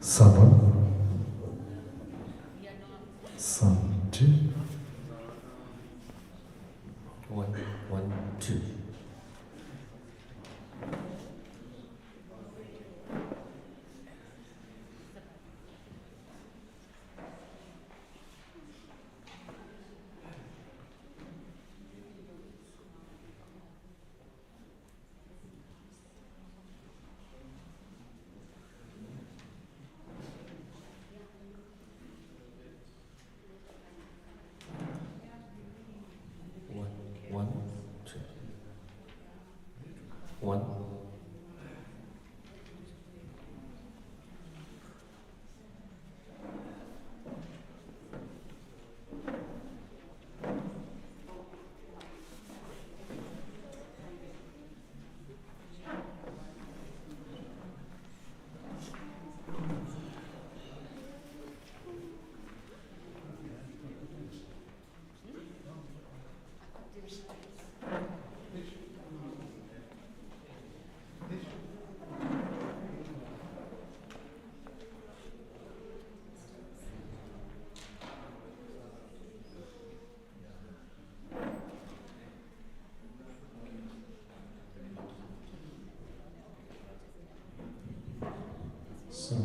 Sound 1, sound 2. 1, 1, 2. One, two, one. So.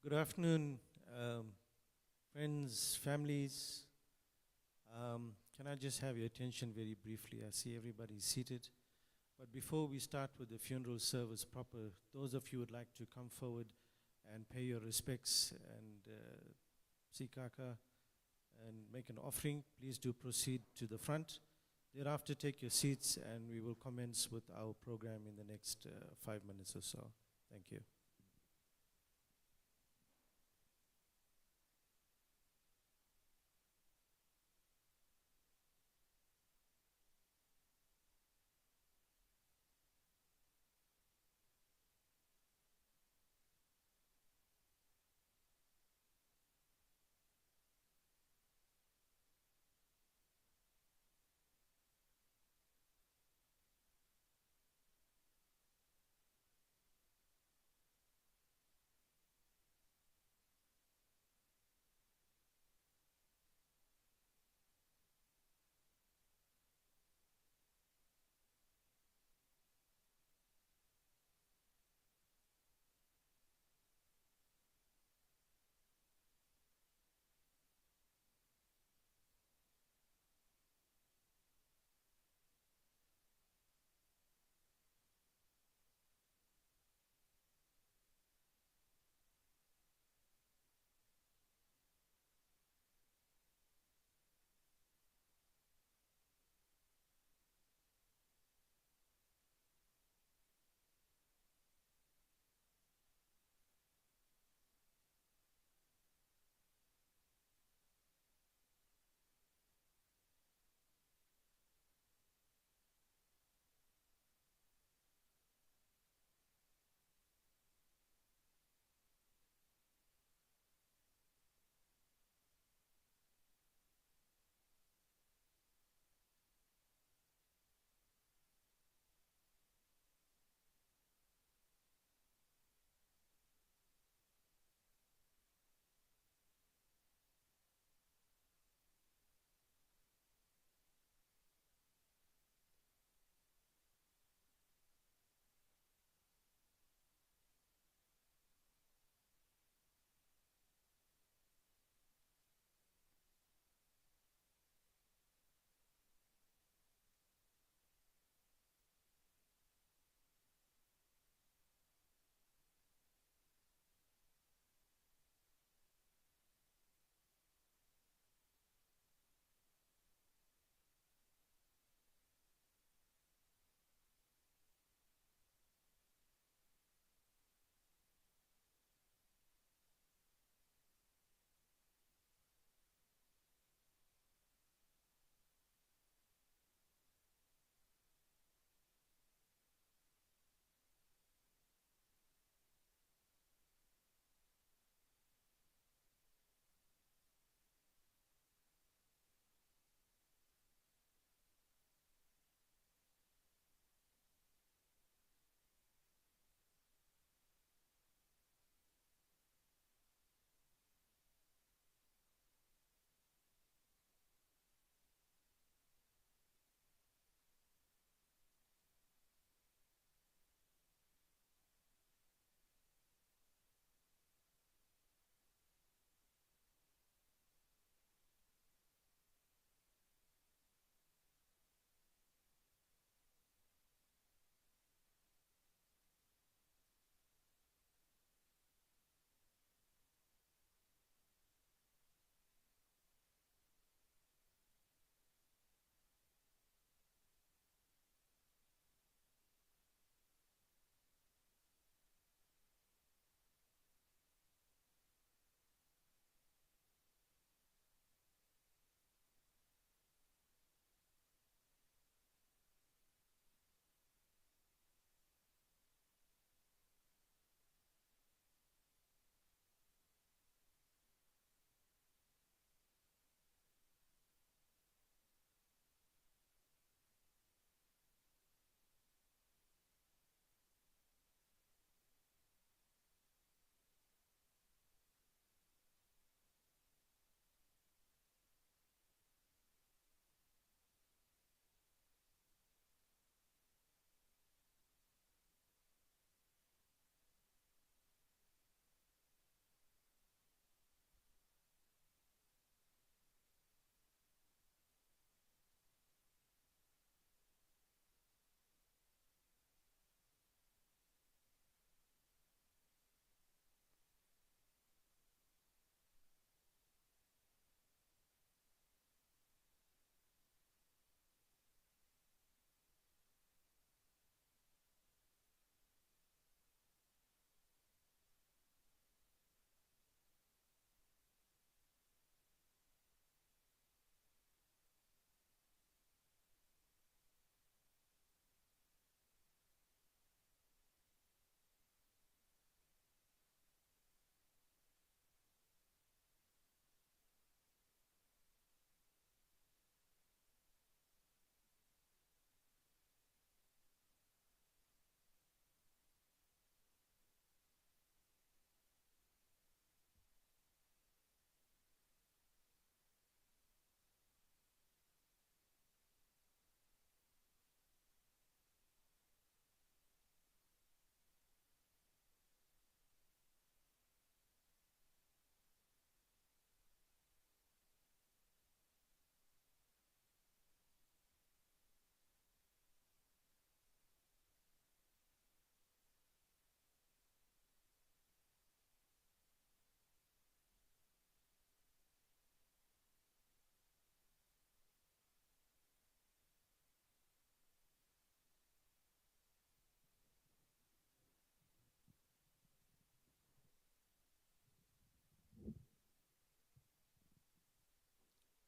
Good afternoon, friends, families. Can I just have your attention very briefly? I see everybody seated. But before we start with the funeral service proper, those of you who would like to come forward and pay your respects and see Kaka and make an offering, please do proceed to the front. Thereafter, take your seats and we will commence with our program in the next 5 minutes or so. Thank you.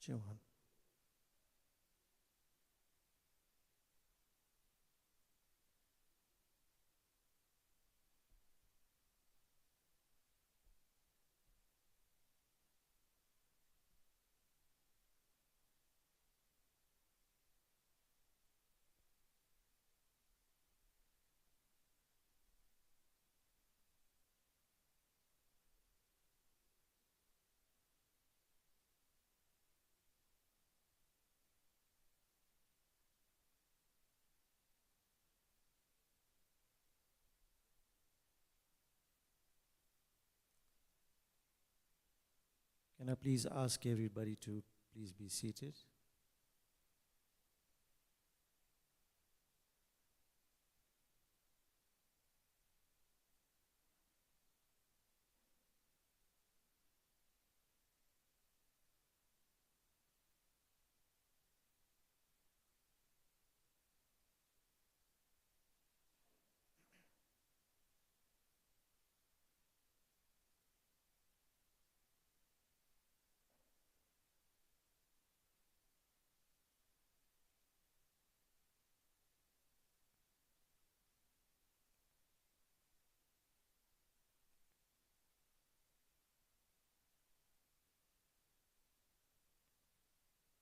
Johan. Can I please ask everybody to please be seated?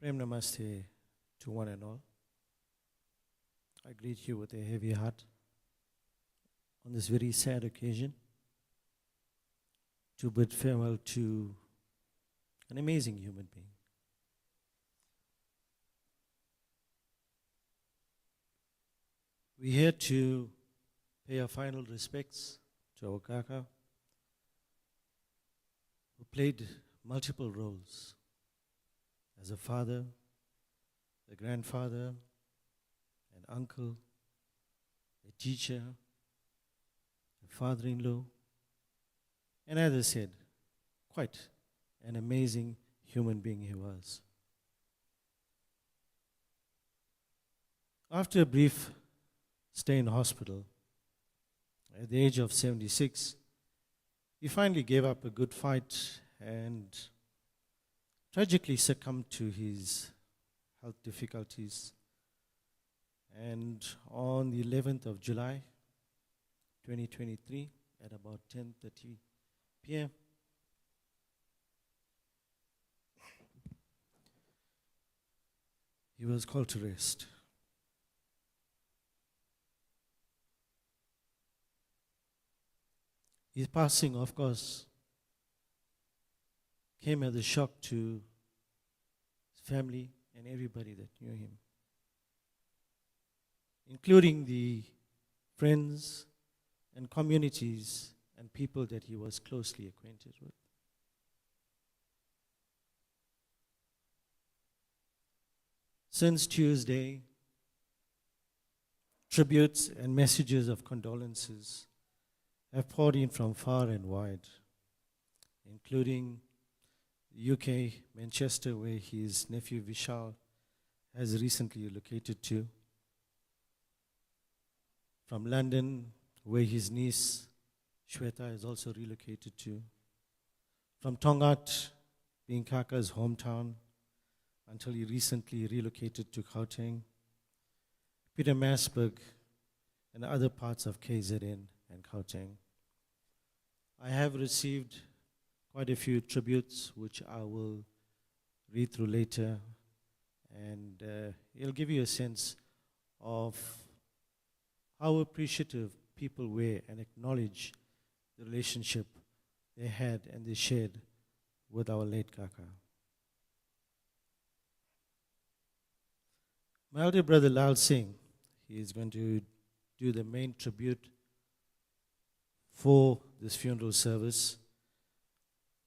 Prem Namaste to one and all. I greet you with a heavy heart on this very sad occasion to bid farewell to an amazing human being. We're here to pay our final respects to our Kaka, who played multiple roles as a father, a grandfather, an uncle, a teacher, a father-in-law, and as I said, quite an amazing human being he was. After a brief stay in hospital, at the age of 76, he finally gave up a good fight and tragically succumbed to his health difficulties. And on the 11th of July, 2023, at about 10:30 p.m., he was called to rest. His passing, of course, came as a shock to his family and everybody that knew him, including the friends and communities and people that he was closely acquainted with. Since Tuesday, tributes and messages of condolences have poured in from far and wide, including UK, Manchester, where his nephew Vishal has recently relocated to, from London, where his niece Shweta has also relocated to, from Tongaat, being Kaka's hometown, until he recently relocated to Gauteng, Peter Masburg, and other parts of KZN and Gauteng. I have received quite a few tributes, which I will read through later, and it'll give you a sense of how appreciative people were and acknowledge the relationship they had and they shared with our late Kaka. My elder brother Lal Singh, he is going to do the main tribute for this funeral service.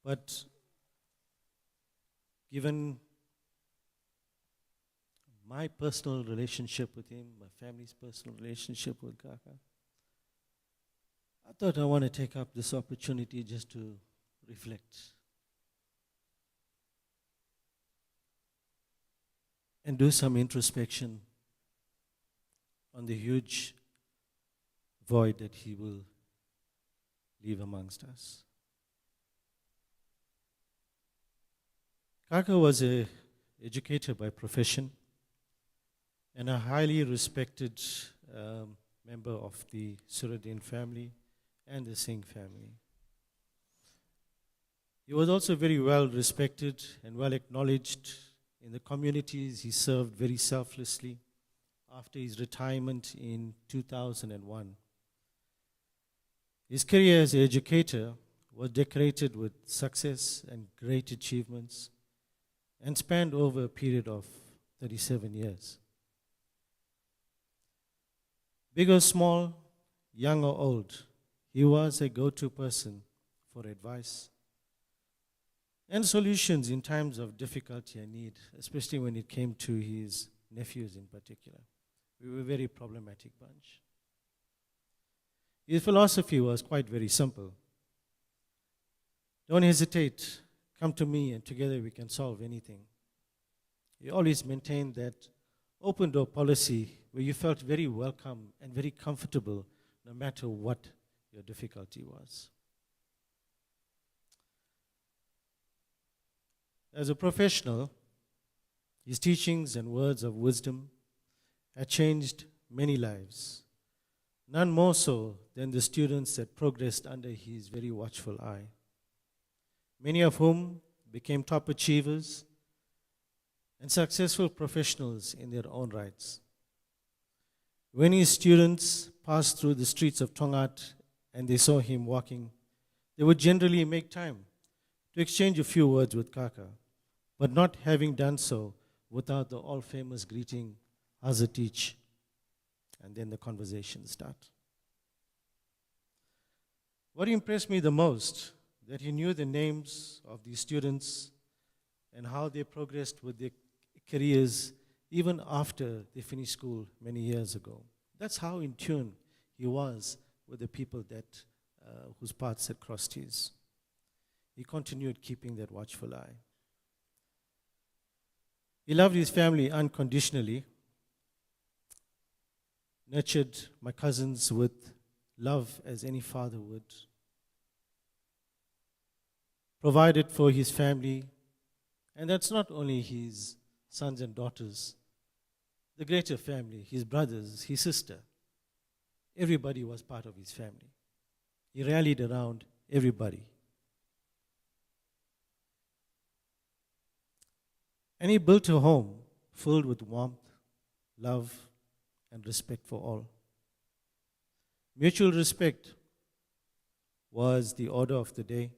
But given my personal relationship with him, my family's personal relationship with Kaka, I thought I want to take up this opportunity just to reflect and do some introspection on the huge void that he will leave amongst us. Kaka was a educator by profession, and a highly respected member of the Suredin family and the Singh family. He was also very well respected and well acknowledged in the communities he served very selflessly after his retirement in 2001. His career as an educator was decorated with success and great achievements and spanned over a period of 37 years. Big or small, young or old, he was a go-to person for advice and solutions in times of difficulty and need, especially when it came to his nephews in particular. We were a very problematic bunch. His philosophy was quite very simple. Don't hesitate, come to me and together we can solve anything. He always maintained that open door policy where you felt very welcome and very comfortable no matter what your difficulty was. As a professional, his teachings and words of wisdom had changed many lives, none more so than the students that progressed under his very watchful eye, many of whom became top achievers and successful professionals in their own rights. When his students passed through the streets of Tongat and they saw him walking, they would generally make time to exchange a few words with Kaka, but not having done so without the all-famous greeting, Hazatich, and then the conversation start. What impressed me the most, that he knew the names of these students and how they progressed with their careers even after they finished school many years ago. That's how in tune he was with the people that whose paths had crossed his. He continued keeping that watchful eye. He loved his family unconditionally, nurtured my cousins with love as any father would, provided for his family, and that's not only his sons and daughters, the greater family, his brothers, his sister. Everybody was part of his family. He rallied around everybody. And he built a home filled with warmth, love, and respect for all. Mutual respect was the order of the day.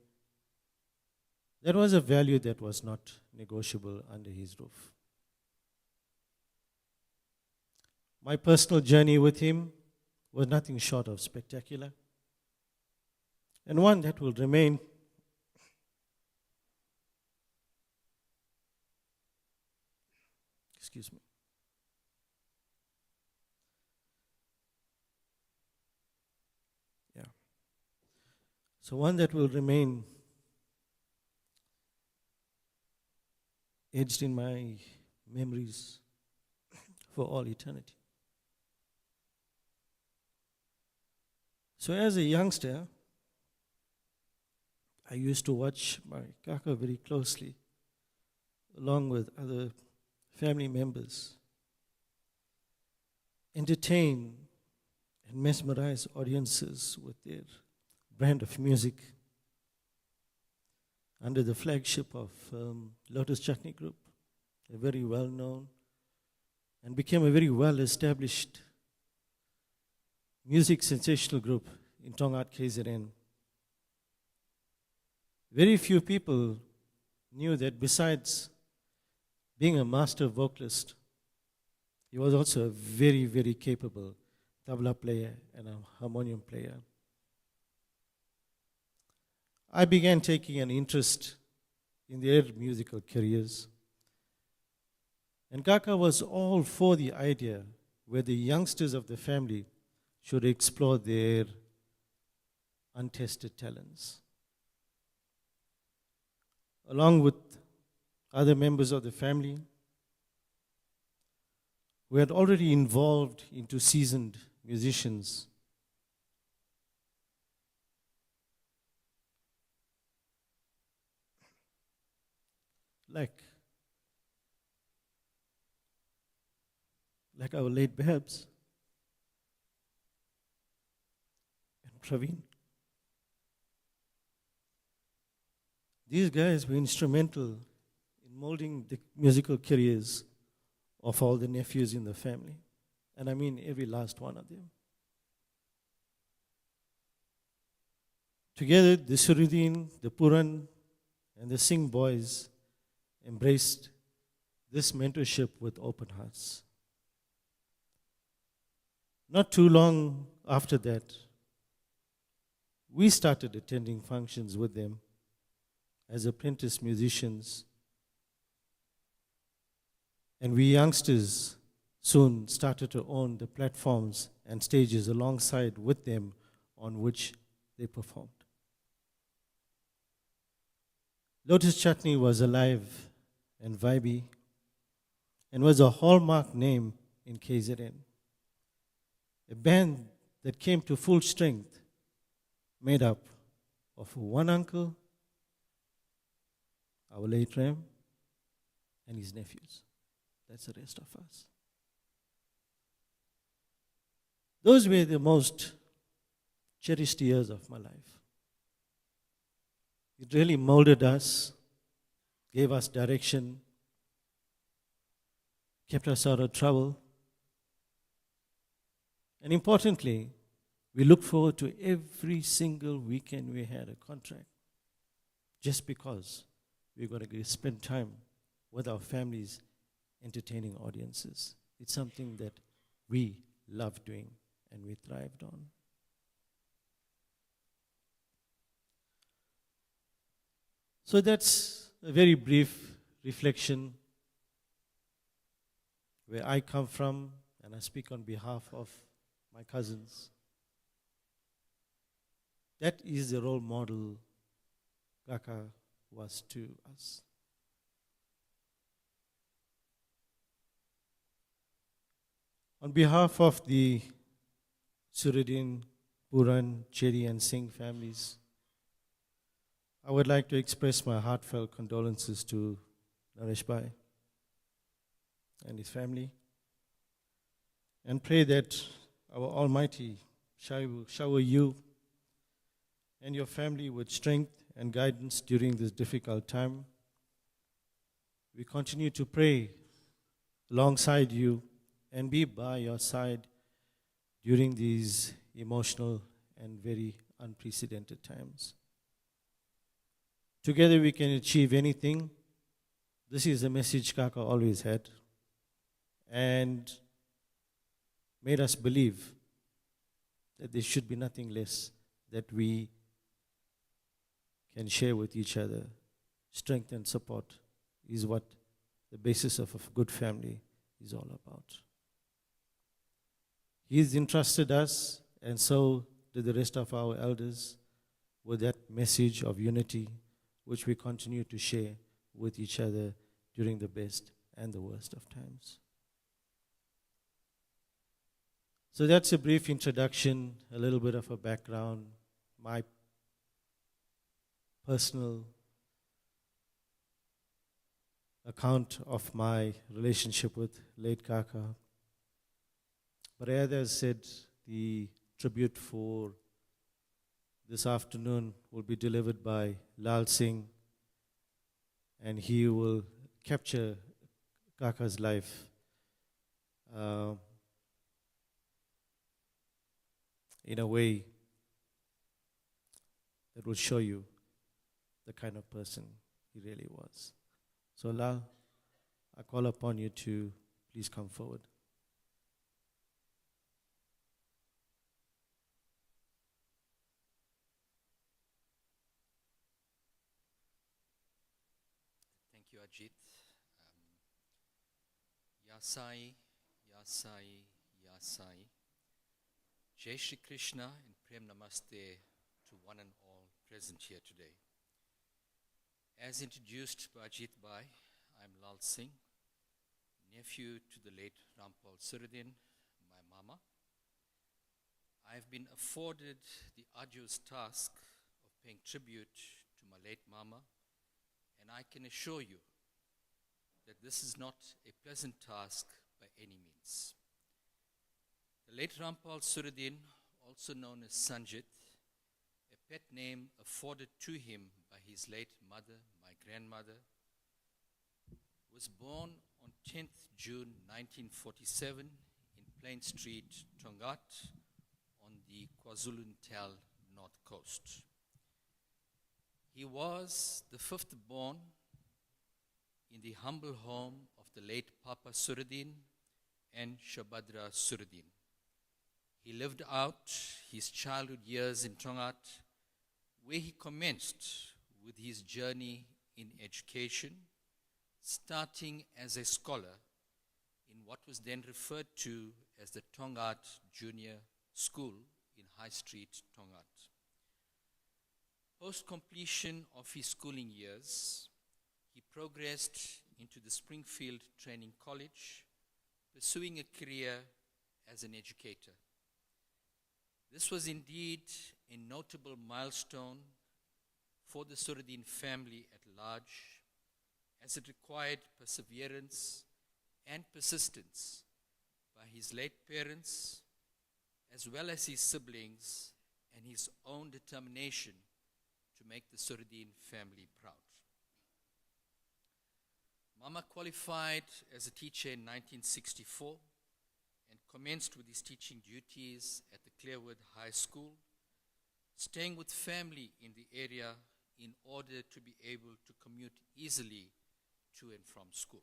That was a value that was not negotiable under his roof. My personal journey with him was nothing short of spectacular, and one that will remain excuse me. Yeah. So one that will remain etched in my memories for all eternity. So as a youngster, I used to watch my kaka very closely, along with other family members, entertain and mesmerize audiences with their brand of music under the flagship of Lotus Chutney Group, a very well-known and became a very well-established music sensational group in Tongat, KZN. Very few people knew that besides being a master vocalist, he was also a very, very capable tabla player and a harmonium player. I began taking an interest in their musical careers. And Kaka was all for the idea where the youngsters of the family should explore their untested talents. Along with other members of the family who had already evolved into seasoned musicians, like like our late Babs and Praveen. These guys were instrumental in molding the musical careers of all the nephews in the family. And I mean every last one of them. Together, the Suredin, the Puran, and the Singh boys embraced this mentorship with open hearts. Not too long after that, we started attending functions with them as apprentice musicians. And we youngsters soon started to own the platforms and stages alongside with them on which they performed. Lotus Chutney was alive and vibey and was a hallmark name in KZN. A band that came to full strength, made up of one uncle, our late Ram, and his nephews. That's the rest of us. Those were the most cherished years of my life. It really molded us, gave us direction, kept us out of trouble. And importantly, we looked forward to every single weekend we had a contract, just because we're going to spend time with our families entertaining audiences. It's something that we love doing and we thrived on. So that's a very brief reflection where I come from, and I speak on behalf of my cousins. That is the role model Kaka was to us. On behalf of the Suredin, Puran, Cherry and Singh families, I would like to express my heartfelt condolences to Naresh Bhai and his family, and pray that our Almighty shower you and your family with strength and guidance during this difficult time. We continue to pray alongside you and be by your side during these emotional and very unprecedented times. Together we can achieve anything. This is a message Kaka always had and made us believe that there should be nothing less that we can share with each other. Strength and support is what the basis of a good family is all about. He's entrusted us, and so did the rest of our elders, with that message of unity, which we continue to share with each other during the best and the worst of times. So that's a brief introduction, a little bit of a background, my personal account of my relationship with late Kaka. But as I said, the tribute for this afternoon will be delivered by Lal Singh, and he will capture Kaka's life in a way that will show you the kind of person he really was. So Lal, I call upon you to please come forward. Thank you, Ajit. Ya Sai, Ya Sai, Ya Sai. Jai Shri Krishna and Prem Namaste to one and all present here today. As introduced by Ajit Bhai, I'm Lal Singh, nephew to the late Rampal Suredin, my mama. I've been afforded the arduous task of paying tribute to my late mama, and I can assure you that this is not a pleasant task by any means. The late Rampal Suredin, also known as Sanjit, a pet name afforded to him by his late mother, my grandmother, was born on 10th June 1947 in Plain Street, Tongaat, on the KwaZulu-Natal North Coast. He was the fifth born in the humble home of the late Papa Suredin and Shabadra Suredin. He lived out his childhood years in Tongaat, where he commenced with his journey in education, starting as a scholar in what was then referred to as the Tongaat Junior School in High Street, Tongaat. Post-completion of his schooling years, he progressed into the Springfield Training College, pursuing a career as an educator. This was indeed a notable milestone for the Suredin family at large, as it required perseverance and persistence by his late parents, as well as his siblings, and his own determination to make the Suredin family proud. Mama qualified as a teacher in 1964 and commenced with his teaching duties at the Clearwood High School, staying with family in the area in order to be able to commute easily to and from school.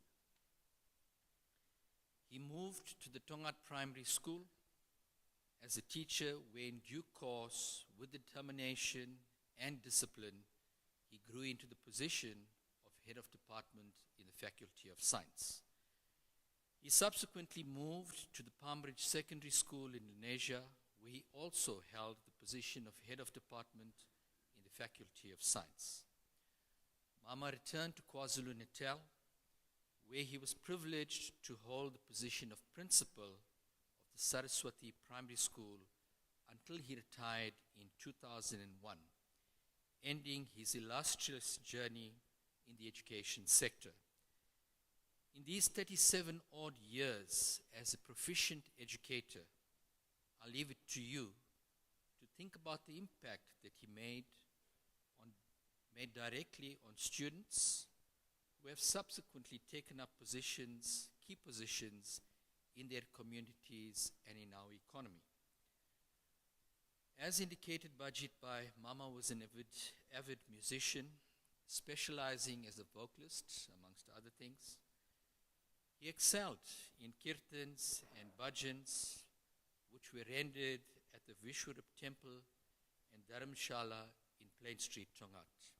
He moved to the Tongaat Primary School as a teacher, where in due course, with determination and discipline, he grew into the position of head of department in the Faculty of Science. He subsequently moved to the Palmbridge Secondary School in Indonesia, where he also held the position of head of department in the Faculty of Science. Mama returned to KwaZulu-Natal, where he was privileged to hold the position of principal of the Saraswati Primary School until he retired in 2001, ending his illustrious journey in the education sector. In these 37 odd years as a proficient educator, I'll leave it to you to think about the impact that he made directly on students who have subsequently taken up key positions in their communities and in our economy. As indicated by Jitbai, Mama was an avid musician, specializing as a vocalist, amongst other things. He excelled in kirtans and bhajans, which were rendered at the Vishwarup Temple and Dharamshala in Plain Street, Tongaat.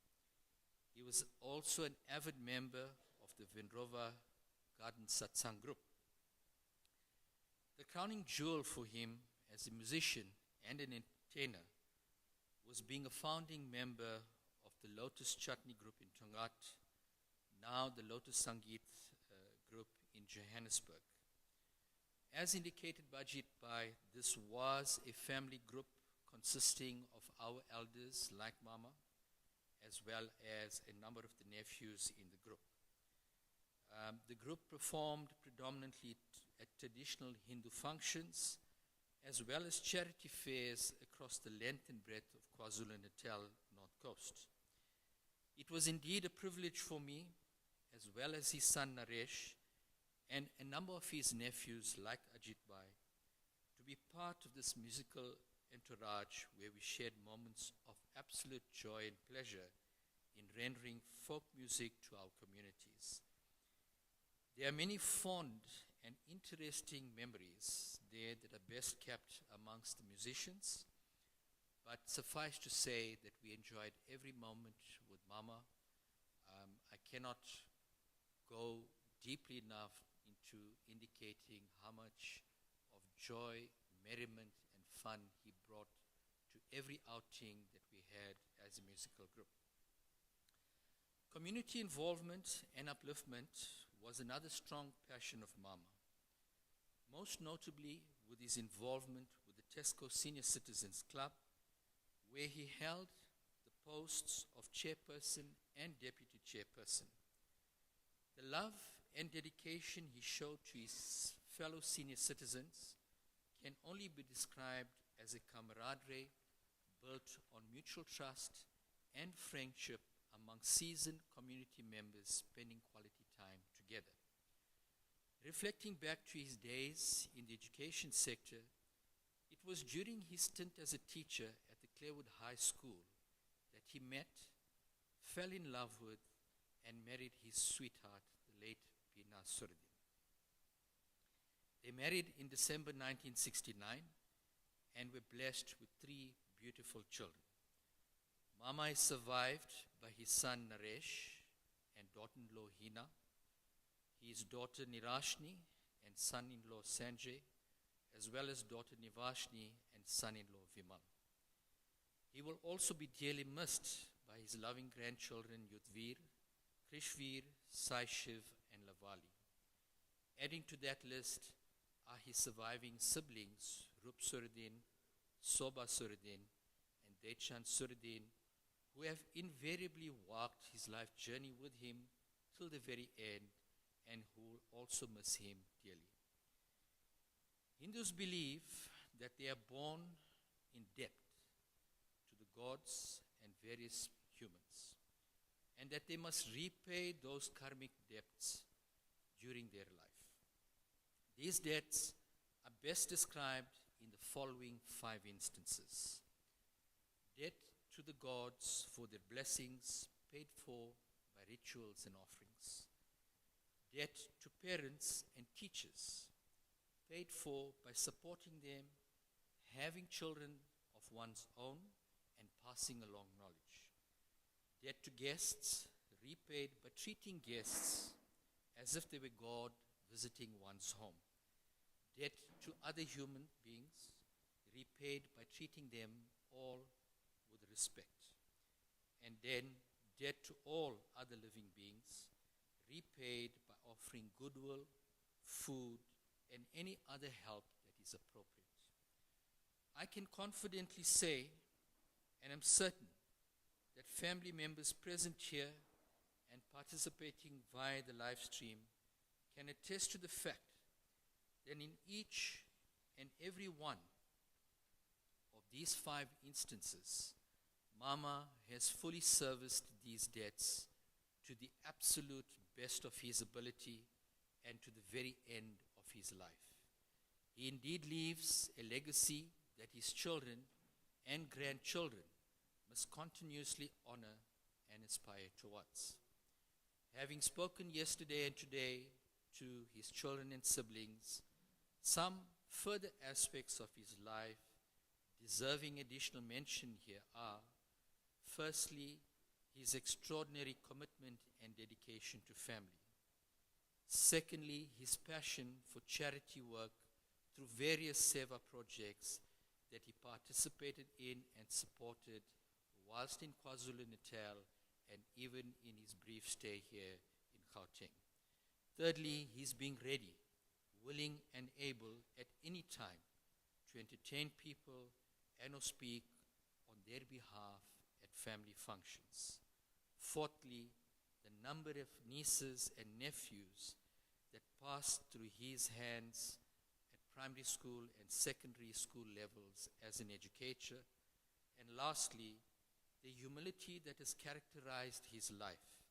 He was also an avid member of the Vinrova Garden Satsang group. The crowning jewel for him as a musician and an entertainer was being a founding member of the Lotus Chutney group in Tongaat, now the Lotus Sangeet group in Johannesburg. As indicated by Jitbai, this was a family group consisting of our elders like Mama, as well as a number of the nephews in the group. The group performed predominantly at traditional Hindu functions, as well as charity fairs across the length and breadth of KwaZulu-Natal North Coast. It was indeed a privilege for me, as well as his son Naresh, and a number of his nephews like Ajit Bhai, to be part of this musical entourage where we shared moments of absolute joy and pleasure in rendering folk music to our communities. There are many fond and interesting memories there that are best kept amongst the musicians, but suffice to say that we enjoyed every moment with Mama. I cannot go deeply enough into indicating how much of joy, merriment, and fun he brought to every outing that we had as a musical group. Community involvement and upliftment was another strong passion of Mama, most notably with his involvement with the Tesco Senior Citizens Club, where he held the posts of chairperson and deputy chairperson. The love and dedication he showed to his fellow senior citizens can only be described as a camaraderie built on mutual trust and friendship among seasoned community members spending quality time together. Reflecting back to his days in the education sector, it was during his stint as a teacher at the Clarewood High School that he met, fell in love with, and married his sweetheart, the late Bina Suredin. They married in December 1969 and were blessed with 3 beautiful children. Mama is survived by his son Naresh and daughter-in-law Hina, his daughter Nirashni and son-in-law Sanjay, as well as daughter Nivashni and son-in-law Vimal. He will also be dearly missed by his loving grandchildren Yudhvir, Krishvir, Saishiv and Lavali. Adding to that list are his surviving siblings Rup Suredin, Soba Suredin and Dechand Suredin, who have invariably walked his life journey with him till the very end and who will also miss him dearly. Hindus believe that they are born in debt to the gods and various humans, and that they must repay those karmic debts during their life. These debts are best described in the following 5 instances. Debt to the gods for their blessings paid for by rituals and offerings. Debt to parents and teachers paid for by supporting them, having children of one's own, and passing along knowledge. Debt to guests repaid by treating guests as if they were God visiting one's home. Debt to other human beings repaid by treating them all with respect. And then debt to all other living beings repaid by offering goodwill, food, and any other help that is appropriate. I can confidently say, and I'm certain, that family members present here and participating via the live stream can attest to the fact that in each and every one of these 5 instances, Mama has fully serviced these debts to the absolute best of his ability and to the very end of his life. He indeed leaves a legacy that his children and grandchildren must continuously honor and aspire towards. Having spoken yesterday and today to his children and siblings, some further aspects of his life deserving additional mention here are, firstly, his extraordinary commitment and dedication to family. Secondly, his passion for charity work through various seva projects that he participated in and supported whilst in KwaZulu-Natal and even in his brief stay here in Gauteng. Thirdly, his being ready, willing and able at any time to entertain people and or speak on their behalf at family functions. Fourthly, the number of nieces and nephews that passed through his hands at primary school and secondary school levels as an educator. And lastly, the humility that has characterized his life,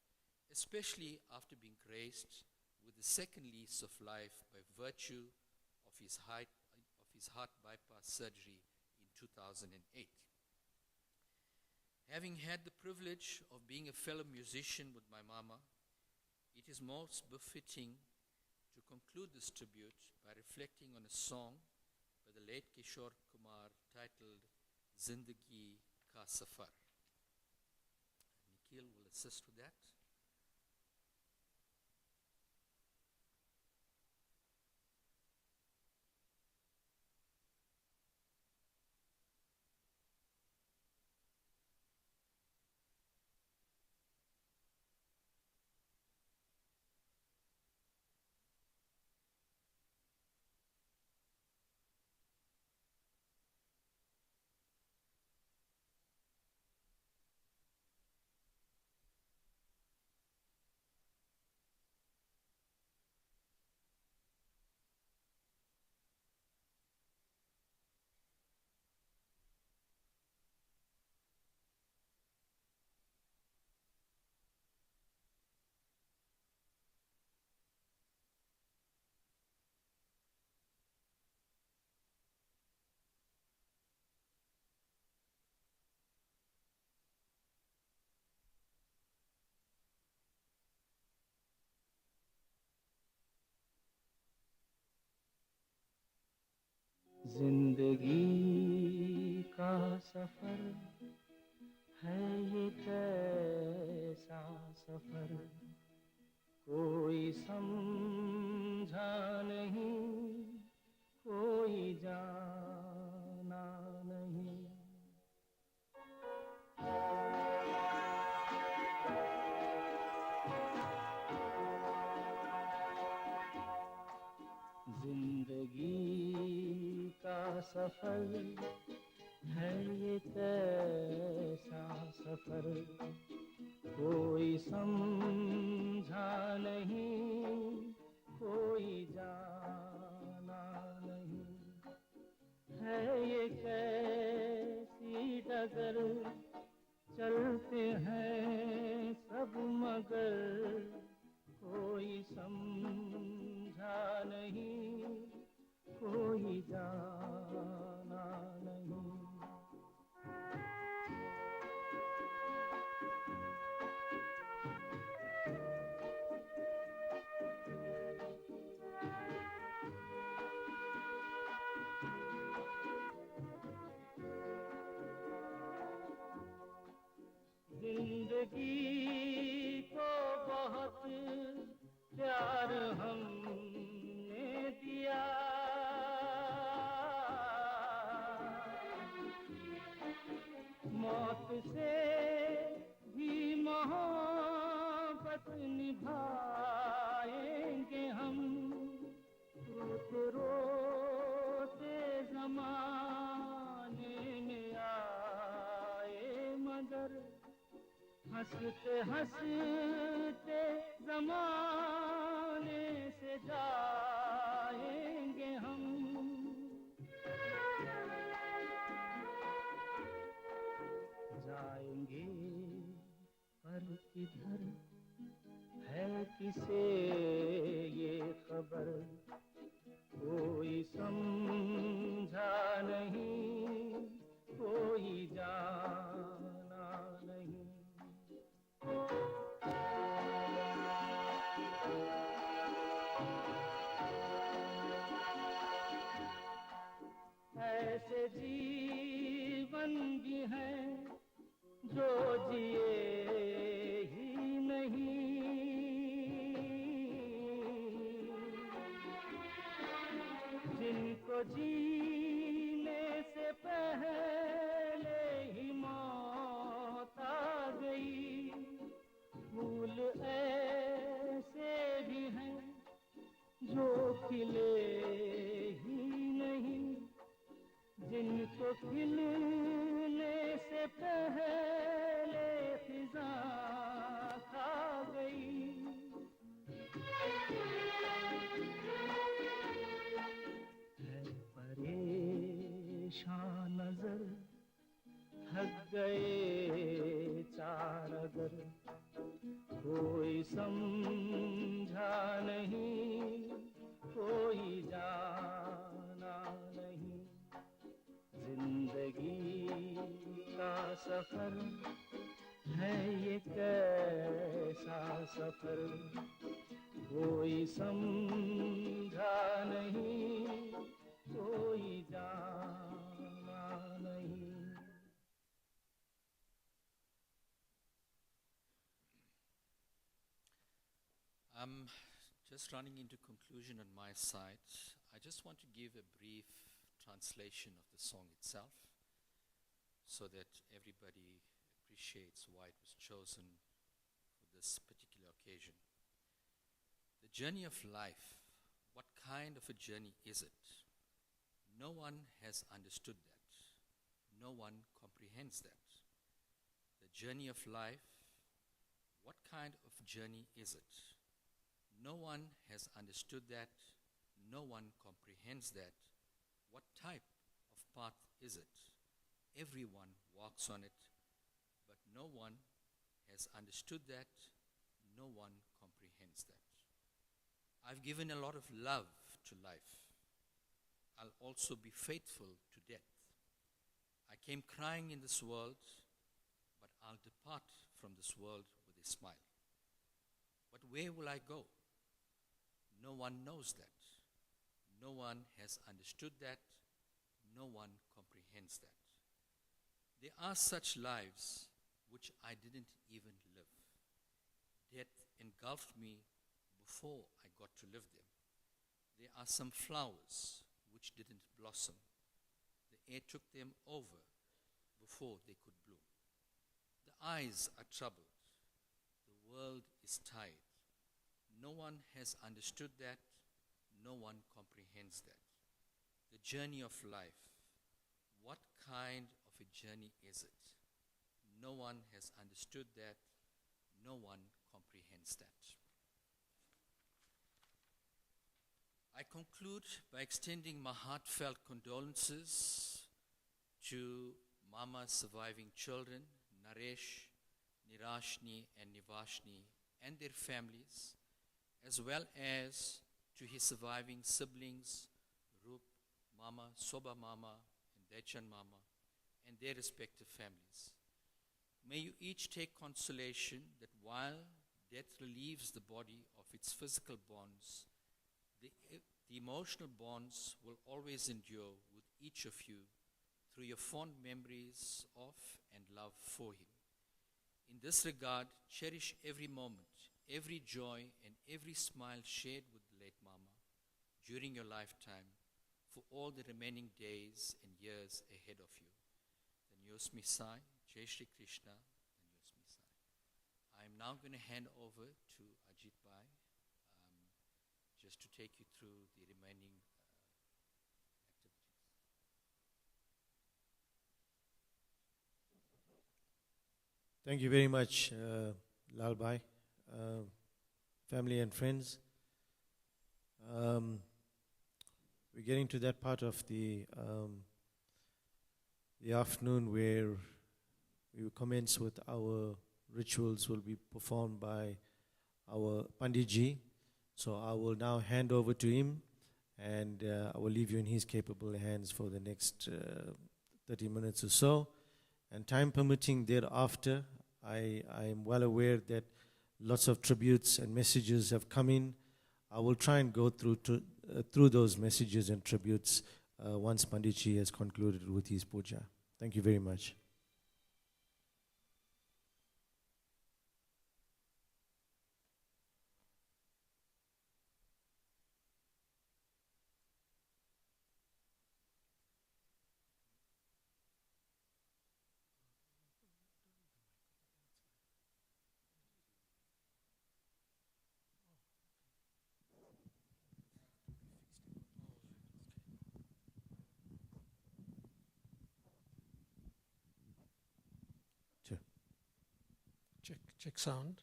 especially after being graced with the second lease of life by virtue of his heart bypass surgery in 2008. Having had the privilege of being a fellow musician with my mama, it is most befitting to conclude this tribute by reflecting on a song by the late Kishore Kumar titled Zindagi Ka Safar. Nikhil will assist with that. जिंदगी का सफर है ये कैसा सफर, कोई समझा नहीं, कोई जाना नहीं। जिंदगी का सफर है ये कैसा सफर, कोई समझा नहीं, कोई जाना नहीं। है ये कैसी डगर, चलते हैं सब मगर, कोई समझा नहीं, कोई जाना नहीं। जिंदगी को बहुत प्यार हमने दिया, मौत से भी मोहब्बत निभाएंगे हम, रोते रोते ज़माने में आए मगर, हंसते हंसते ज़माने से जाएंगे हम। जाएंगे पर किधर है किसे ये खबर, कोई समझा नहीं, कोई जाना नहीं। ऐसे जीवन भी हैं जो जिए ही नहीं, जिनको जीने से पहले ही मौत आ गई। फूल ऐसे भी हैं जो खिले ही नहीं, जिनको खिलने से पहले फिजा खा गई। है परेशान नजर, थक गए चार अगर, कोई समझा नहीं, कोई जाना नहीं। जिंदगी का सफर है ये कैसा सफर, कोई समझा नहीं, कोई जाना नहीं। I'm just running into conclusion on my side. I just want to give a brief translation of the song itself so that everybody appreciates why it was chosen for this particular occasion. The journey of life, what kind of a journey is it? No one has understood that. No one comprehends that. The journey of life, what kind of journey is it? No one has understood that. No one comprehends that. What type of path is it? Everyone walks on it, but no one has understood that. No one comprehends that. I've given a lot of love to life. I'll also be faithful to death. I came crying in this world, but I'll depart from this world with a smile. But where will I go? No one knows that. No one has understood that. no one comprehends that. There are such lives which I didn't even live. Death engulfed me before I got to live them. There are some flowers which didn't blossom. The air took them over before they could bloom. The eyes are troubled. The world is tired. No one has understood that. No one comprehends that. The journey of life. What kind of a journey is it? No one has understood that. No one comprehends that. I conclude by extending my heartfelt condolences to Mama's surviving children, Naresh, Nirashni, and Nivashni, and their families, as well as to his surviving siblings, Rup, Mama, Soba Mama, and Dechan Mama, and their respective families. May you each take consolation that while death relieves the body of its physical bonds, the emotional bonds will always endure with each of you through your fond memories of and love for him. In this regard, cherish every moment, every joy, and every smile shared with the late Mama during your lifetime for all the remaining days and years ahead of you. Danyosmi Sai, Jai Shri Krishna, Danyosmi Sai. I am now going to hand over to Ajit Bhai just to take you through the remaining activities. Thank you very much, Lal Bhai, family and friends. We're getting to that part of the afternoon where we will commence with our rituals will be performed by our Panditji. So I will now hand over to him, and I will leave you in his capable hands for the next 30 minutes or so. And time permitting thereafter, I am well aware that lots of tributes and messages have come in. I will try and go through those messages and tributes once Panditji has concluded with his puja. Thank you very much. Check sound.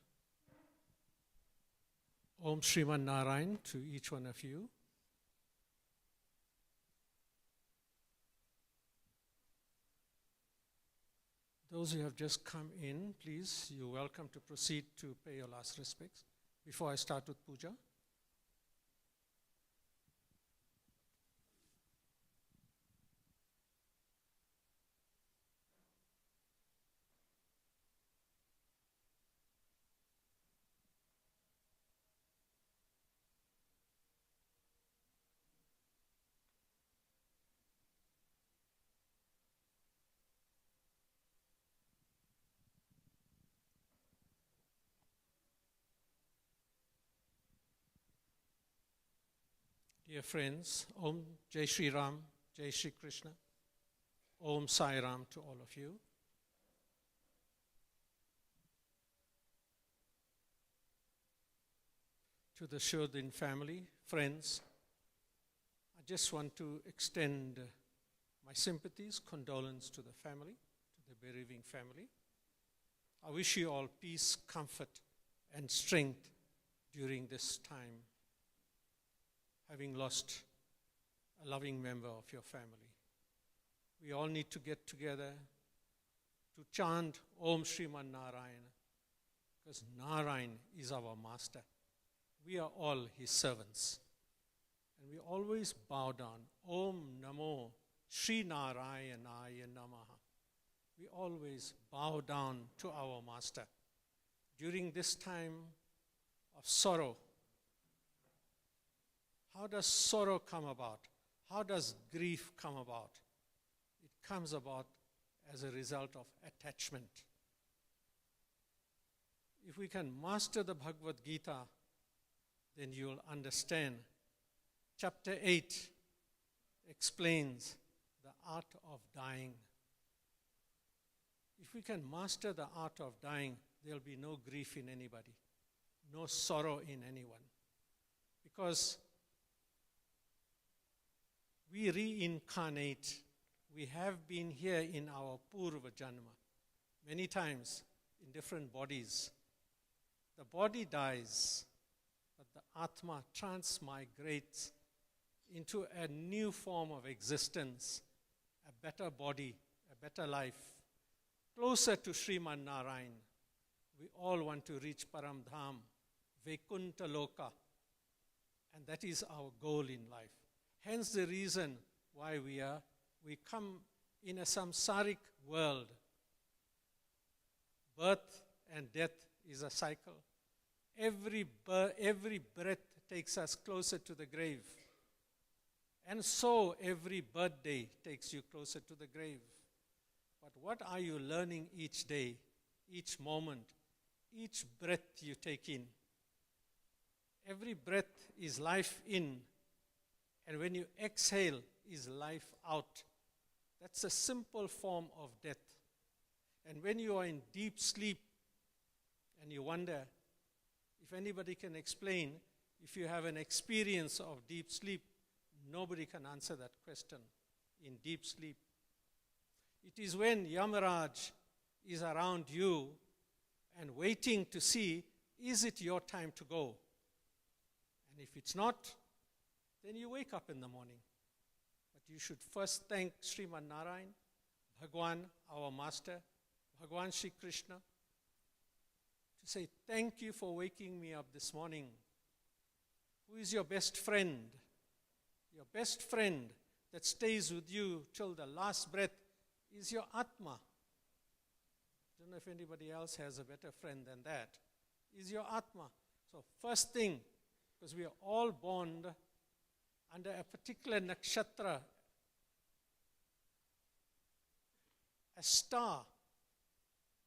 Om Shriman Narayan to each one of you. Those who have just come in, please, you're welcome to proceed to pay your last respects before I start with puja. Dear friends, Om Jai Shri Ram, Jai Shri Krishna, Om Sai Ram to all of you. To the Suredin family, friends, I just want to extend my sympathies, condolence to the family, to the bereaving family. I wish you all peace, comfort, and strength during this time, having lost a loving member of your family. We all need to get together to chant Om Shriman Narayan, because Narayan is our master. We are all his servants. And we always bow down, Om Namo Shri Narayanaya Namaha. We always bow down to our master. During this time of sorrow, how does sorrow come about? How does grief come about? comes about as a result of attachment. If we can master the Bhagavad Gita, then you'll understand. Chapter 8 explains the art of dying. If we can master the art of dying, there'll be no grief in anybody, no sorrow in anyone. Because we reincarnate. We have been here in our Purva Janma many times in different bodies. The body dies, but the Atma transmigrates into a new form of existence, a better body, a better life, closer to Sriman Narayan. We all want to reach Param Dham, Vaikuntha Loka, and that is our goal in life. Hence the reason why we come in a samsaric world. Birth and death is a cycle. Every breath takes us closer to the grave. And so every birthday takes you closer to the grave. But what are you learning each day, each moment, each breath you take in? Every breath is life in, and when you exhale is life out. That's a simple form of death. And when you are in deep sleep and you wonder if anybody can explain, if you have an experience of deep sleep, nobody can answer that question in deep sleep. It is when Yamaraj is around you and waiting to see, is it your time to go? And if it's not, then you wake up in the morning. But you should first thank Sriman Narayan, Bhagwan, our master, Bhagwan Shri Krishna, to say, thank you for waking me up this morning. Who is your best friend? Your best friend that stays with you till the last breath is your Atma. I don't know if anybody else has a better friend than that. Is your Atma. So first thing, because we are all born under a particular nakshatra, a star,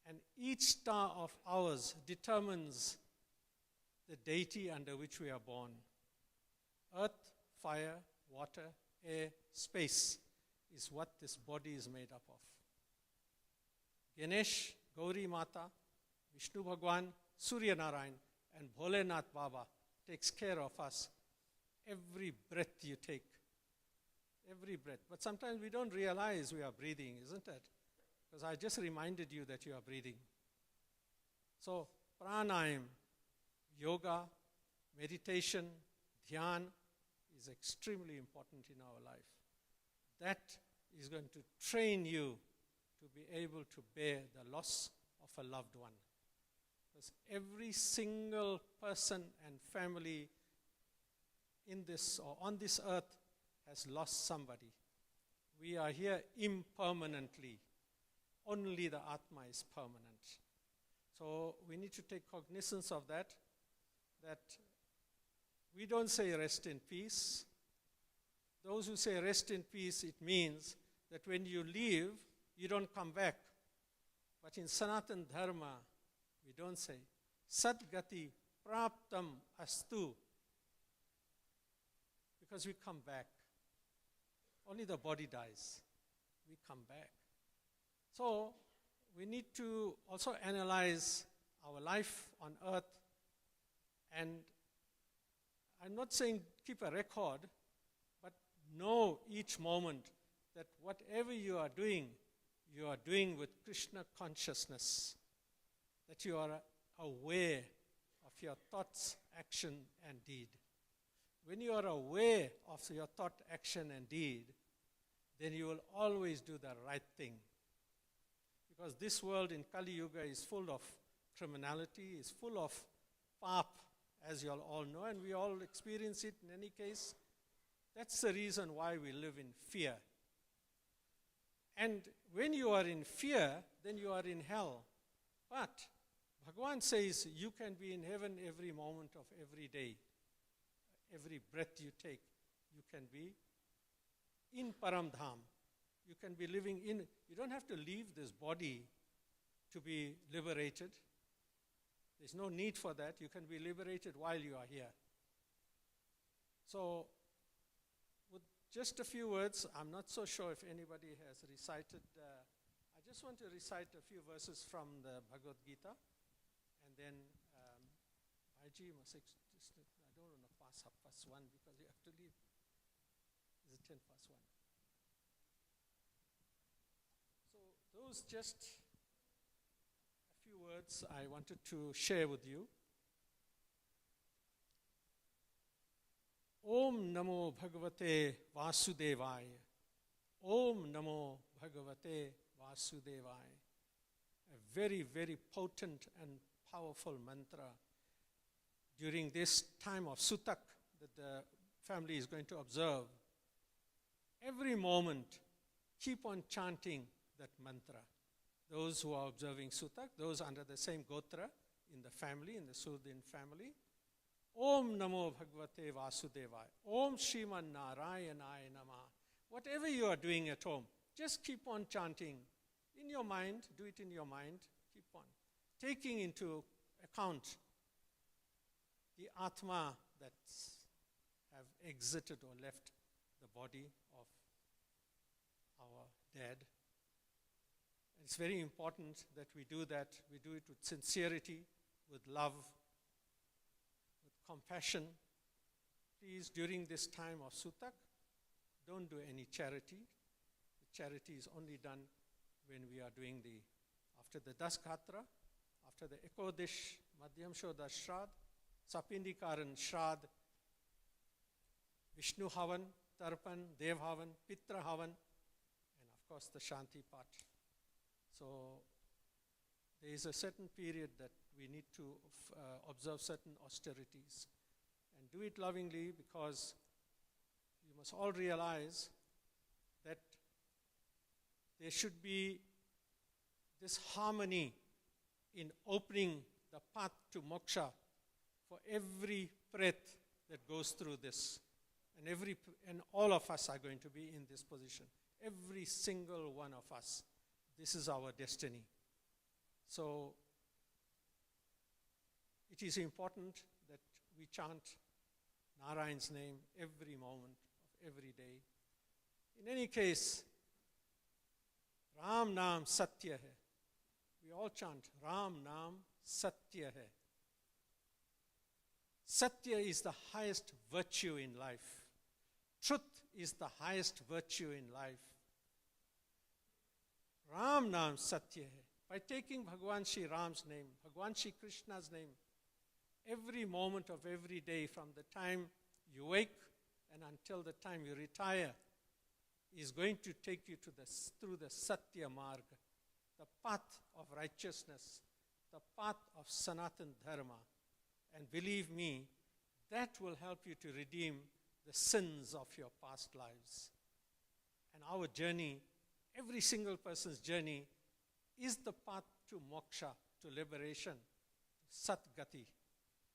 and each star of ours determines the deity under which we are born. Earth, fire, water, air, space is what this body is made up of. Ganesh, Gauri Mata, Vishnu Bhagwan, Surya Narayan, and Bholenath Baba takes care of us every breath you take. Every breath. But sometimes we don't realize we are breathing, isn't it? Because I just reminded you that you are breathing. So, pranayam, yoga, meditation, dhyan is extremely important in our life. That is going to train you to be able to bear the loss of a loved one. Because every single person and family in this or on this earth has lost somebody. We are here impermanently. Only the Atma is permanent. So we need to take cognizance of that we don't say rest in peace. Those who say rest in peace, it means that when you leave, you don't come back. But in Sanatan Dharma, we don't say, Sadgati Praptam Astu, because we come back. Only the body dies. We come back. So, we need to also analyze our life on earth, and I'm not saying keep a record, but know each moment that whatever you are doing with Krishna consciousness, that you are aware of your thoughts, action, and deed. When you are aware of your thought, action, and deed, then you will always do the right thing. Because this world in Kali Yuga is full of criminality, is full of pap, as you all know, and we all experience it in any case. That's the reason why we live in fear. And when you are in fear, then you are in hell. But Bhagavan says you can be in heaven every moment of every day. Every breath you take, you can be in Param Dham. You can be living in, you don't have to leave this body to be liberated. There's no need for that. You can be liberated while you are here. So, with just a few words, I'm not so sure if anybody has recited. I just want to recite a few verses from the Bhagavad Gita, and then Bhaiji must I don't want to pass up past 1 because you have to leave. Is it 10 past 1? So those just a few words I wanted to share with you. Om Namo Bhagavate Vasudevaya. Om Namo Bhagavate Vasudevaya. A very, very potent and powerful mantra during this time of Sutak that the family is going to observe. Every moment, keep on chanting that mantra. Those who are observing Sutak, those under the same Gotra in the family, in the Suredin family. Om Namo Bhagavate Vasudevaya. Om Shriman Narayanaya Namah. Whatever you are doing at home, just keep on chanting. In your mind, do it in your mind, keep on. Taking into account the Atma that have exited or left the body of our dead. It's very important that we do that. We do it with sincerity, with love, with compassion. Please, during this time of Sutak, don't do any charity. The charity is only done when we are doing after the Daskatra, after the Ekodish, Madhyam Shodha Shrad, Sapindikaran Shrad, Vishnu Havan, Tarpan, Dev Havan, Pitra Havan, and of course the Shanti part. So there is a certain period that we need to observe certain austerities and do it lovingly, because you must all realize that there should be this harmony in opening the path to moksha for every breath that goes through this. And all of us are going to be in this position. Every single one of us. This is our destiny. So it is important that we chant Narayan's name every moment of every day. In any case, Ram Naam Satya hai. We all chant Ram Naam Satya hai. Satya is the highest virtue in life. Truth is the highest virtue in life. Ram Naam Satya hai. By taking Bhagwan Shri Ram's name, Bhagwan Shri Krishna's name, every moment of every day, from the time you wake and until the time you retire, is going to take you through the Satya Marga, the path of righteousness, the path of Sanatan Dharma. And believe me, that will help you to redeem the sins of your past lives. And our journey, every single person's journey, is the path to moksha, to liberation, to Satgati.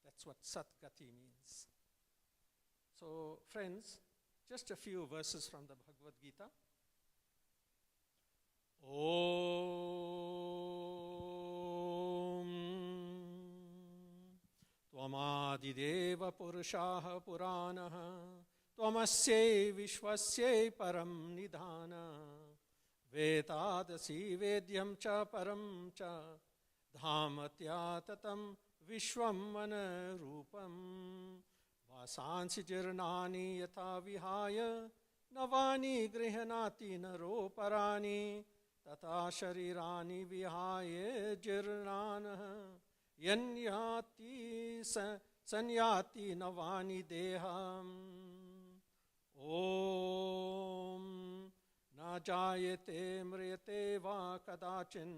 That's what Satgati means. So, friends, just a few verses from the Bhagavad Gita. Om Tvamadideva Purushaha Puranaha Tvamasye Vishwasye Param Nidhana Vedadasi Vedyam Cha Param Cha Dhamatya Tatam Vishwam Manarupam Vasansi Jirnani Yatha Vihaya Navani Grihanati Naro Parani Tata Sharirani Vihaya Jirnana Yanyati Sanyati Navani Deham Om Najayate Mriyate Va Kadachin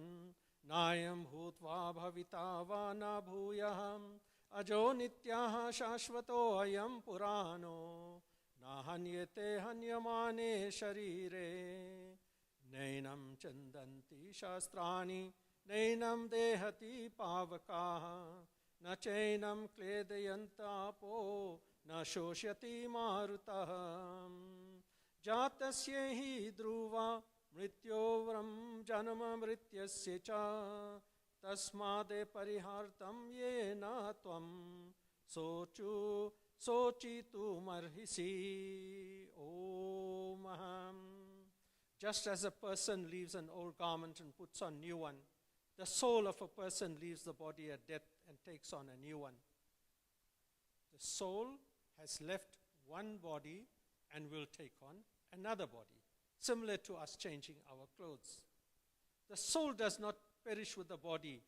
Nayam Bhutva Bhavita Va Na Bhuyaham Ajo Nityaha Shashvato Ayam Purano Nahanyate Hanyamane Sharire Nainam Chandanti Shastrani Nainam Dehati Pavakaha Nachainam Kledayantapo Nashoshati Marutaham Jatasye hi dhruva mrityovram janama mrityasya cha tasmade parihartam yena tvam sochitu marhisi. Om Aham. Just as a person leaves an old garment and puts on a new one, the soul of a person leaves the body at death and takes on a new one. The soul has left one body and will take on another body, similar to us changing our clothes. The soul does not perish with the body.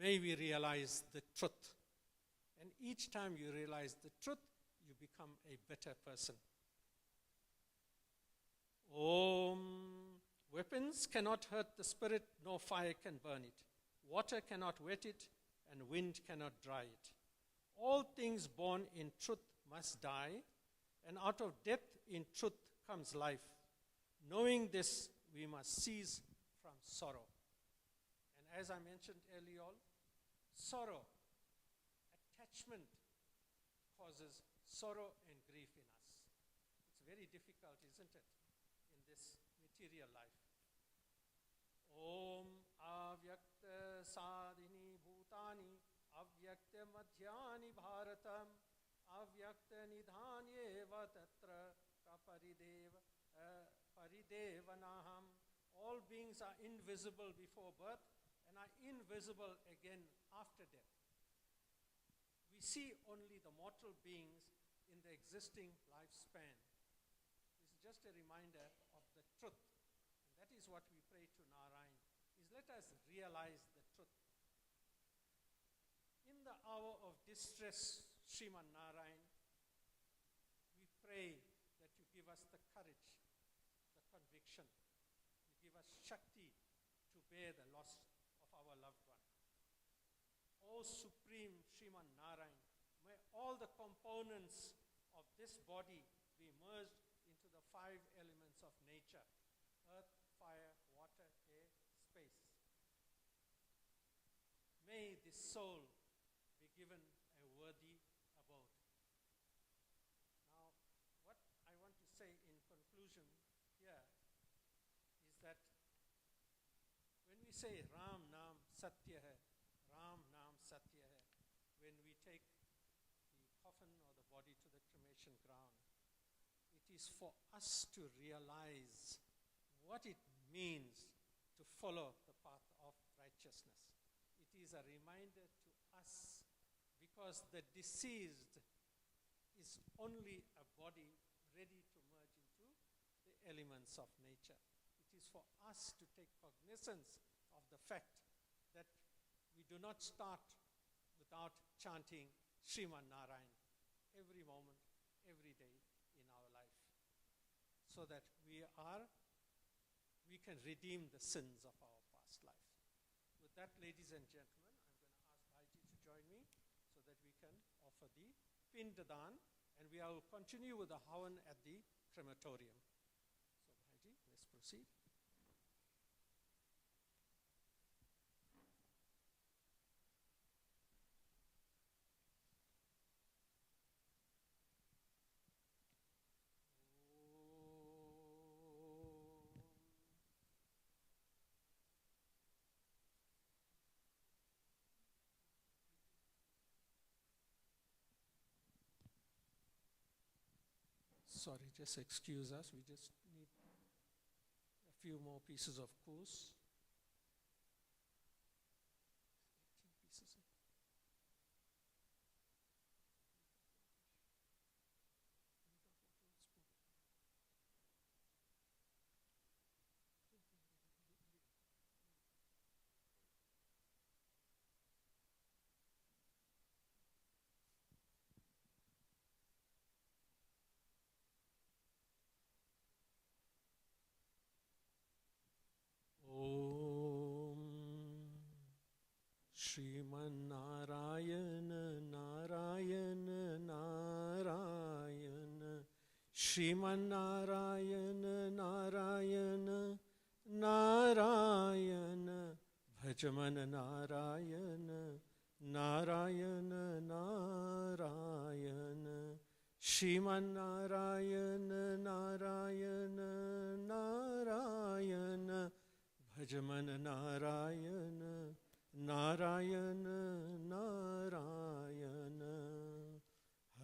May we realize the truth. And each time you realize the truth, you become a better person. Weapons cannot hurt the spirit, nor fire can burn it. Water cannot wet it, and wind cannot dry it. All things born in truth must die, and out of death in truth comes life. Knowing this, we must cease from sorrow. And as I mentioned earlier on, sorrow, attachment causes sorrow and grief in us. It's very difficult, isn't it, in this material life. Om avyakta sadhini bhutani avyakta madhyani bharatam avyakta nidhanyeva tatra paridevanaham. All beings are invisible before birth and are invisible again after death. We see only the mortal beings in the existing lifespan. This is just a reminder of the truth. And that is what we pray to Narayan, is let us realize the truth. In the hour of distress, Sriman Narayan, we pray that you give us the courage, the conviction. You give us Shakti to bear the loss of our loved one. O Supreme Sriman Narayan, may all the components of this body be merged into the 5 elements of nature: earth, fire, water, air, space. May this soul be given a worthy abode. Now, what I want to say in conclusion here is that when we say Ram Naam Satya Hai, Ram Naam Satya Hai, when we take the coffin or the body to the cremation ground, it is for us to realize what it means to follow the path of righteousness. It is a reminder to us, because the deceased is only a body ready to merge into the elements of nature. It is for us to take cognizance of the fact that we do not start without chanting Sriman Narayan every moment, every day in our life, so that we can redeem the sins of our past life. With that, ladies and gentlemen, I'm going to ask Bhaiji to join me so that we can offer the Pindadan, and we will continue with the Havan at the crematorium. So Bhaiji, let's proceed. Sorry, just excuse us. We just need a few more pieces of course. 18 pieces. Shriman Narayana, Narayana, Narayana. Shriman Narayana, Narayana, Narayana. Bhajaman Narayana, Narayana, Narayana. Shriman Narayana, Narayana, Bhajman Narayan Narayan Narayan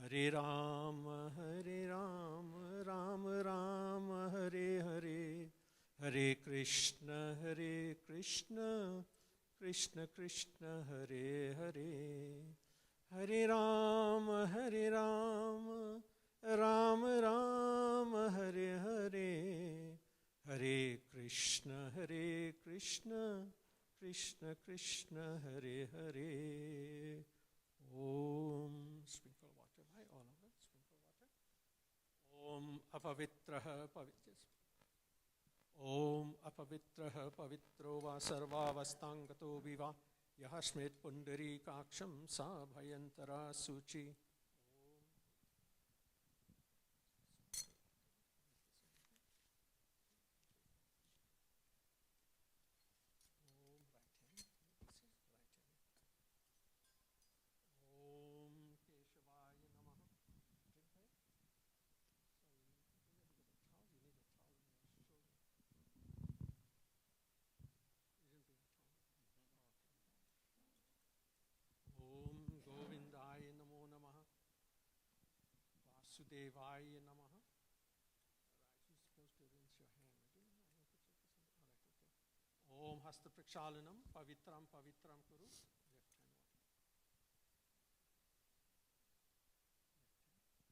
Hare Ram Ram Ram Hare Hare Hare Krishna Krishna Krishna Hare Hare Hare Ram Ram Ram Hare Hare Hare Krishna Krishna Krishna Hare Hare Om. Sprinkle water by all of us. Sprinkle water. Om apavitrah pavitras. Om apavitrah pavitro va sarvavastangato viva yahasmet pundari kaksham sa bhayantara suchi. Sudevaya Namaha. You're supposed to rinse your hand. Om Hasta Prakshalanam Pavitram Pavitram Kuru.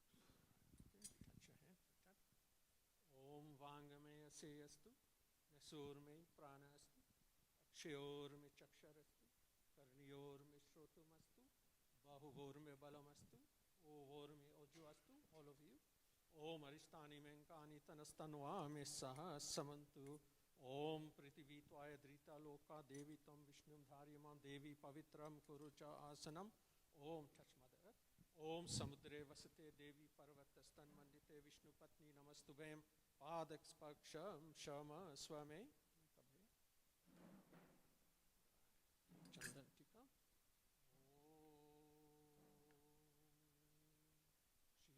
Left hand water. Touch your hand. Om Vangamaya Seyastu. Nasurme Pranastu. Akshayorme Chaksharastu. Karniyorme Shrotumastu. Bahuvorme Balamastu. Ovorme Ojuastu. All of you. Om Aristani Menkani Tanastanva Mesaha Samantu. Om Prithivitwaya Drita Loka Devi Tam Vishnum Dharyaman Devi Pavitram Kurucha Asanam. Om touch Mother Earth. Om Samudre Vasate Devi Parvatastan Mandite Vishnu Patni Namastubhem Padakspaksham Shama Swame. Chandan Tika.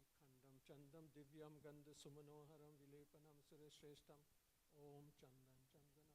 Shikhandam Chandam Divyam Gandha Sumanoharam Vilepanam Surashreshtam. Om Chandan Chandanam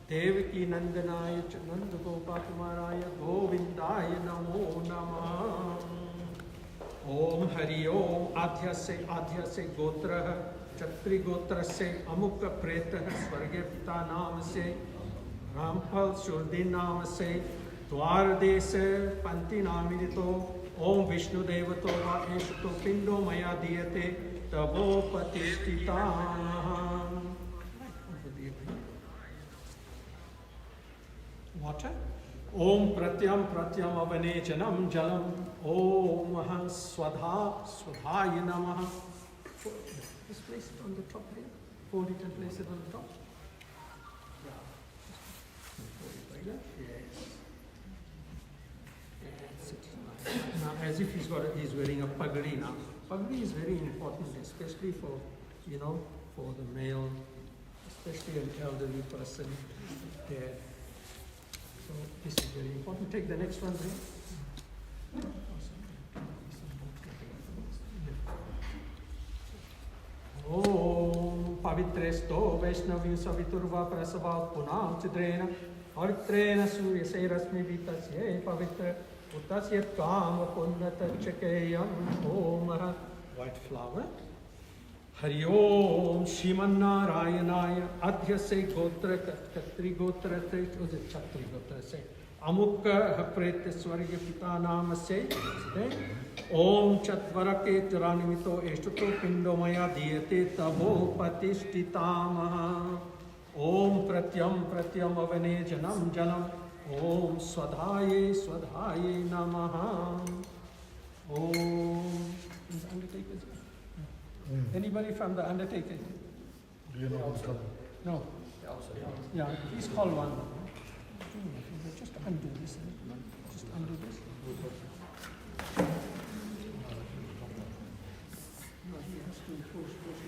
Devaki Nandanaya च नंद गोपा कुमाराय गोविंदाय नमो नमः। ओम हरि ओम। आध्य से गोत्र क्षत्रि गोत्र से अमुक प्रेत स्वर्गीय पिता नाम से रामफल सुरदीन नाम से द्वार देश पंक्ति नामितो ओम विष्णुदेव तो वा एष तो पिंडो मया दीयते तवो प्रतिष्ठिता। Water. Om pratyam avanejanam jalam. Om swadhaya namaha. Just place it on the top here. Fold it and place it on the top. Yeah. Fold it like that. Yes. Yes. Now, as if he's wearing a pagadi now. Pagadi is very important, especially for, for the male, especially an elderly person there. So this is very important. Take the next one, please. Om Pavitresto Vaishnavi Saviturva Prasava Punam Chidrena Aritrena Surya Serasmi Vitasye Pavitra Utasya Kama Punnata Chakeyam Om white flower. Hari Om Shriman Narayanaya Adhya se Gotra Katri Gotra Chatri Gotra se Amukka Prete Swarga Pita Nama se Om Chatvarake Charanimito Eshtuto Pindomaya Diyate Tavo Patishtitamaha. Om Pratyam Avane Janam Janam. Om Swadhaye Namaha. Om. Anybody from the undertaker? Do you know No. Yeah, please call one. Just undo this. Just undo this. No, he has to push this.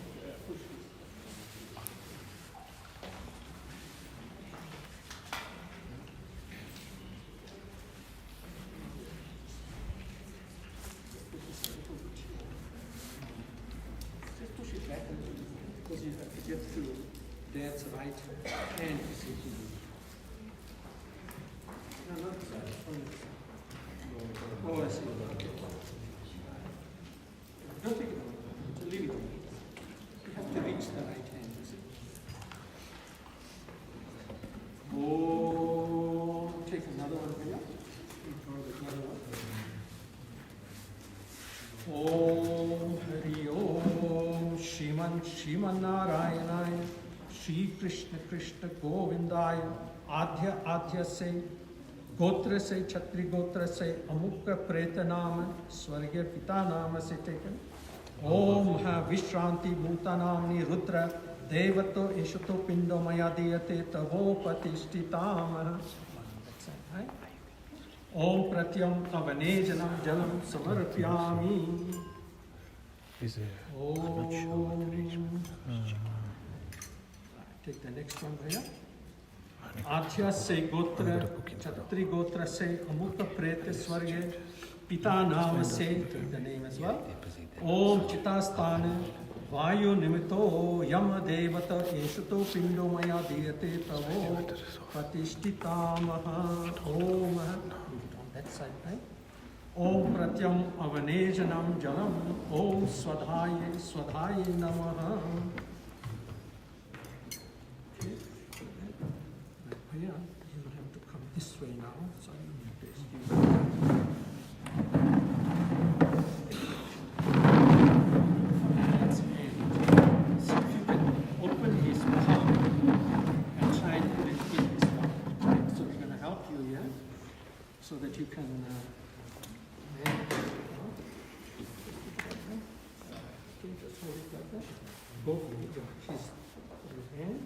Because you have to get to Dad's right hand. No, not that. Oh, I see. Okay. Don't take it out. So leave it. You have to reach the right hand. You see? Oh, take another one here. Another one. Om Hari Om Shriman Narayanaya Shri Krishna Govindaya Adhya se Gotra se Chatri Gotra se Amukka Preta Nama Swargya Pita Nama se taken. Om Vishranti Bhuta Namni Rudra Devato Eshato Pindo Maya Diyate Tavo Patishtitama. Om Pratyam Avanejanam Jalam Samarpyami. Om. Take the next one, Bhaiya. Adhya se Gotra, Chatri Gotra se Amukta Prete Swarge Pita Nama se, take the name as well. Om Chitastana Vayu Nimito Yama Devata Eshuto Pindo Maya Diyate Tavo Patishtitamaha. Om. That side, right? Om Pratyam Avanejanam Jalam. Om Swadhaye Namaha. Okay. Yeah, you will have to come this way now. So that's it. So if you can open his palm and try and put it in his palm. Right? So we're going to help you here so that you can just hold it like that. Both of you. She's put his hand.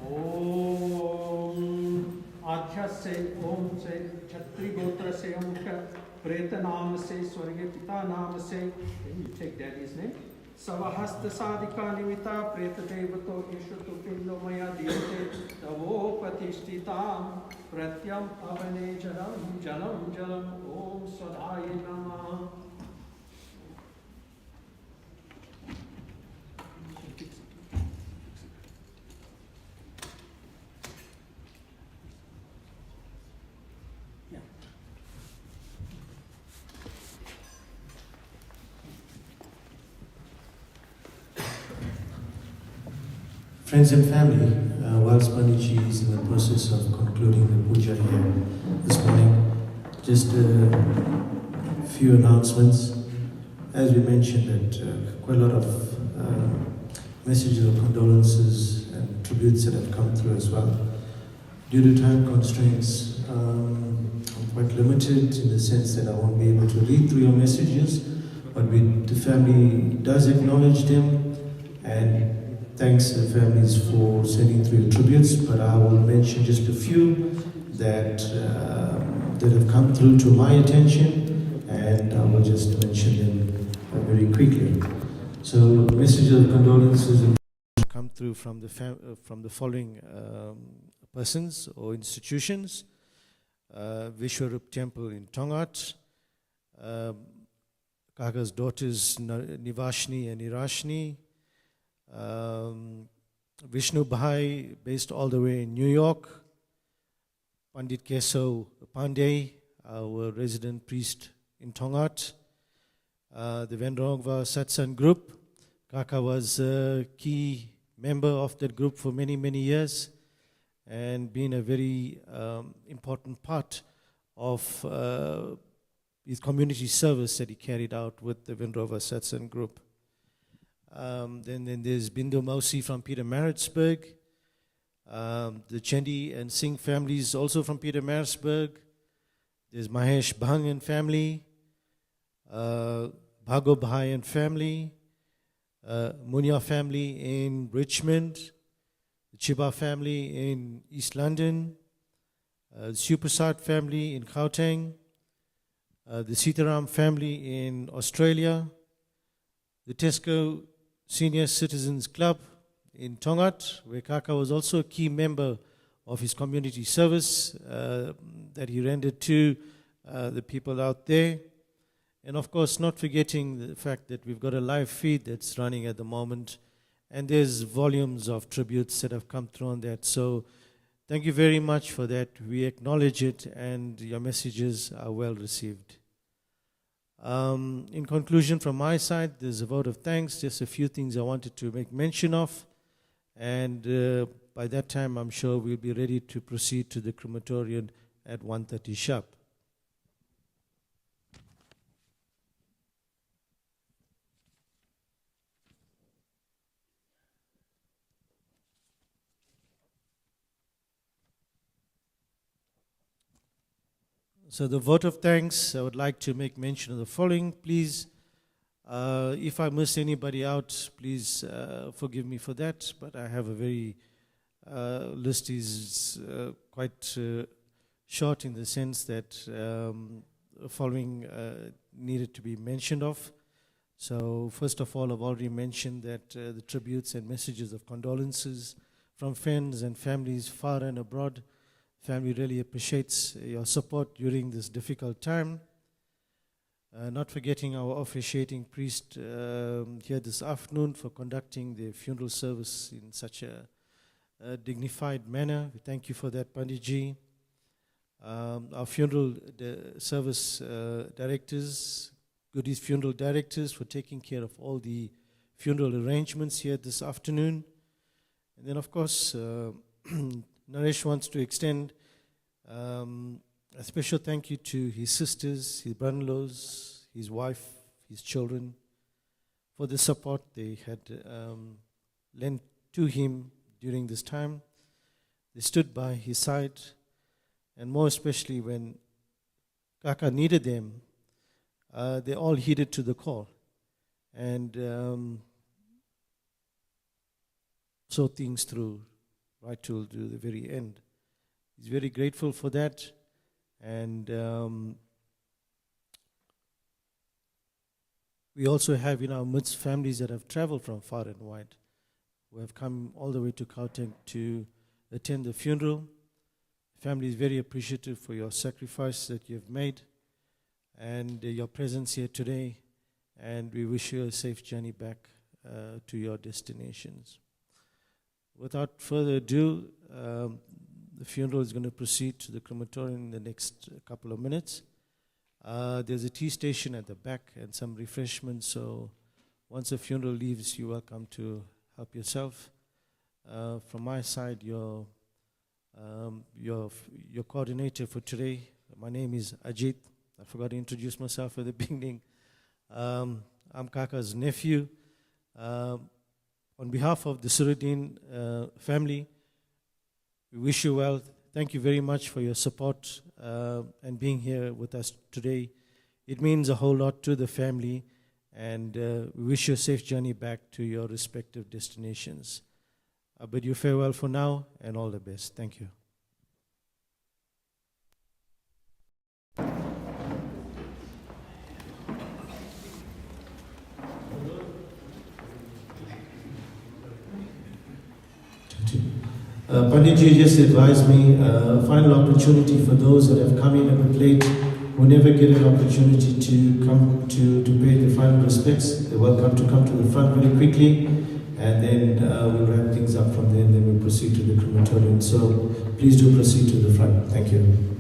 Om Adhya se Om se Chatri Gotra se Amukha Preta Nama se Swarge Pita Nama se. Then you take daddy's name. Savahasta Sadhika Nimita Preta Devato Ishutu Pindo Maya Diyate Tavo Patishtitam Pratyam Avane Jalam Om Swadhaye Namaha. Friends and family, whilst Panditji is in the process of concluding the puja here this morning, just a few announcements. As we mentioned, that quite a lot of messages of condolences and tributes that have come through as well. Due to time constraints, I'm quite limited in the sense that I won't be able to read through your messages, but the family does acknowledge them and thanks the families for sending through your tributes, but I will mention just a few that have come through to my attention, and I will just mention them very quickly. So, messages of condolences come through from the following persons or institutions: Vishwarup Temple in Tongat, Kaga's daughters Nivashni and Irashni, Vishnu Bhai, based all the way in New York, Pandit Keso Pandey, our resident priest in Tongat, the Vendrongva Satsang group. Kaka was a key member of that group for many, many years and been a very important part of his community service that he carried out with the Vendrongva Satsang group. Then there's Bindu Mausi from Pietermaritzburg, the Chendi and Singh families also from Pietermaritzburg. There's Mahesh Bhang and family, Bhago Bhai and family, Munya family in Richmond, the Chiba family in East London, the Supersat family in Gauteng, the Sitaram family in Australia, the Tesco Senior Citizens Club in Tongat, where Kaka was also a key member of his community service that he rendered to the people out there. And of course, not forgetting the fact that we've got a live feed that's running at the moment, and there's volumes of tributes that have come through on that. So thank you very much for that. We acknowledge it, and your messages are well received. In conclusion, from my side, there's a vote of thanks. Just a few things I wanted to make mention of. And by that time, I'm sure we'll be ready to proceed to the crematorium at 1:30 sharp. So the vote of thanks, I would like to make mention of the following. Please, if I miss anybody out, please forgive me for that. But I have a very, list is quite short in the sense that the following needed to be mentioned of. So first of all, I've already mentioned that the tributes and messages of condolences from friends and families far and abroad. Family really appreciates your support during this difficult time. Not forgetting our officiating priest here this afternoon for conducting the funeral service in such a dignified manner. We thank you for that, Panditji. Our funeral service directors, Goodies funeral directors, for taking care of all the funeral arrangements here this afternoon. And then, of course, Naresh wants to extend a special thank you to his sisters, his brother-in-laws, his wife, his children, for the support they had lent to him during this time. They stood by his side, and more especially when Kaka needed them, they all heeded to the call and saw things through right till to the very end. He's very grateful for that, and we also have in our midst families that have traveled from far and wide, who have come all the way to Gauteng to attend the funeral. The family is very appreciative for your sacrifice that you have made and your presence here today, and we wish you a safe journey back to your destinations. Without further ado, the funeral is going to proceed to the crematorium in the next couple of minutes. There's a tea station at the back and some refreshments, so once the funeral leaves, you're welcome to help yourself. From my side, your coordinator for today. My name is Ajit. I forgot to introduce myself at the beginning. I'm Kaka's nephew. On behalf of the Suredin family, we wish you well. Thank you very much for your support and being here with us today. It means a whole lot to the family, and we wish you a safe journey back to your respective destinations. I bid you farewell for now, and all the best. Thank you. Panditji just advised me, final opportunity for those that have come in a bit late, who never get an opportunity to come to pay the final respects. They're welcome to come to the front very quickly, and then we'll wrap things up from there, and then we'll proceed to the crematorium. So please do proceed to the front. Thank you.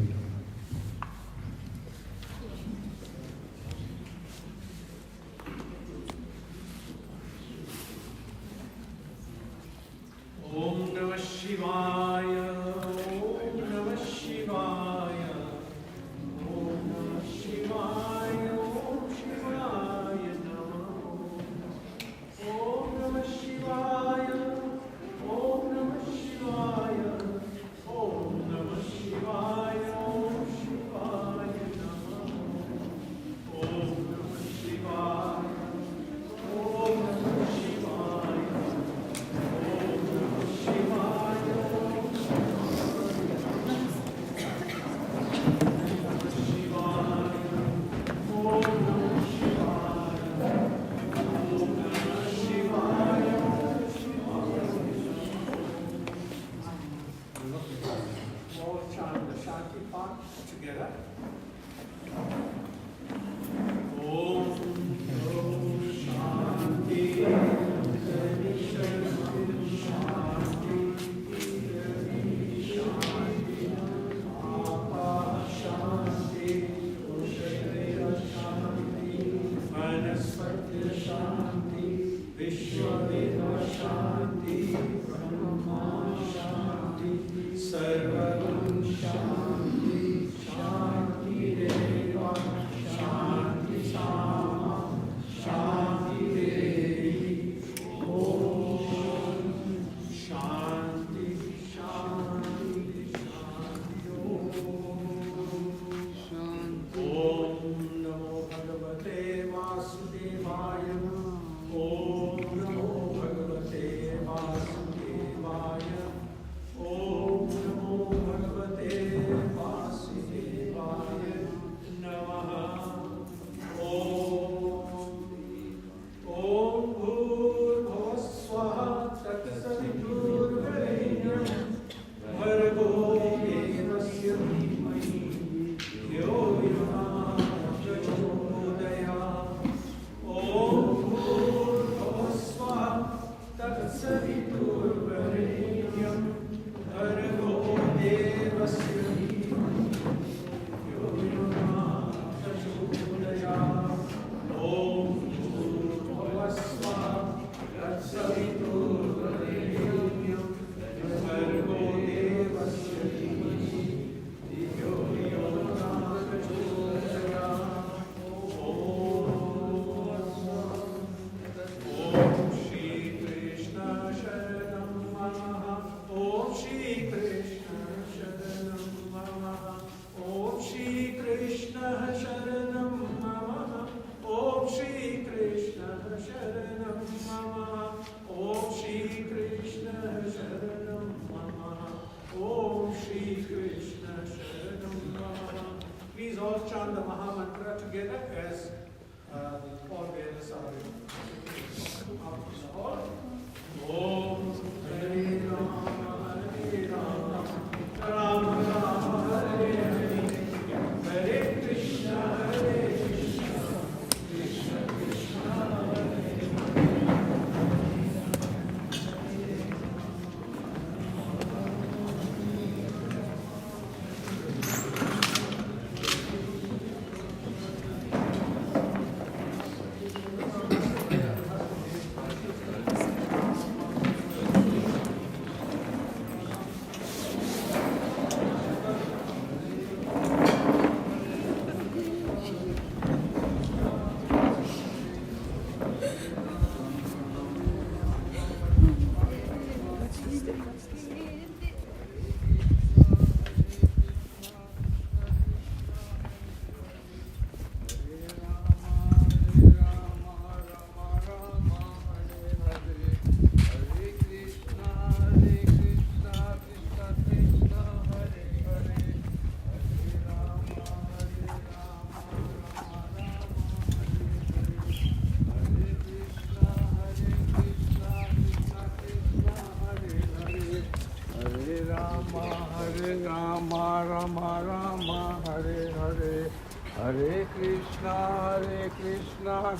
Rama Rama Hare Hare Hare Krishna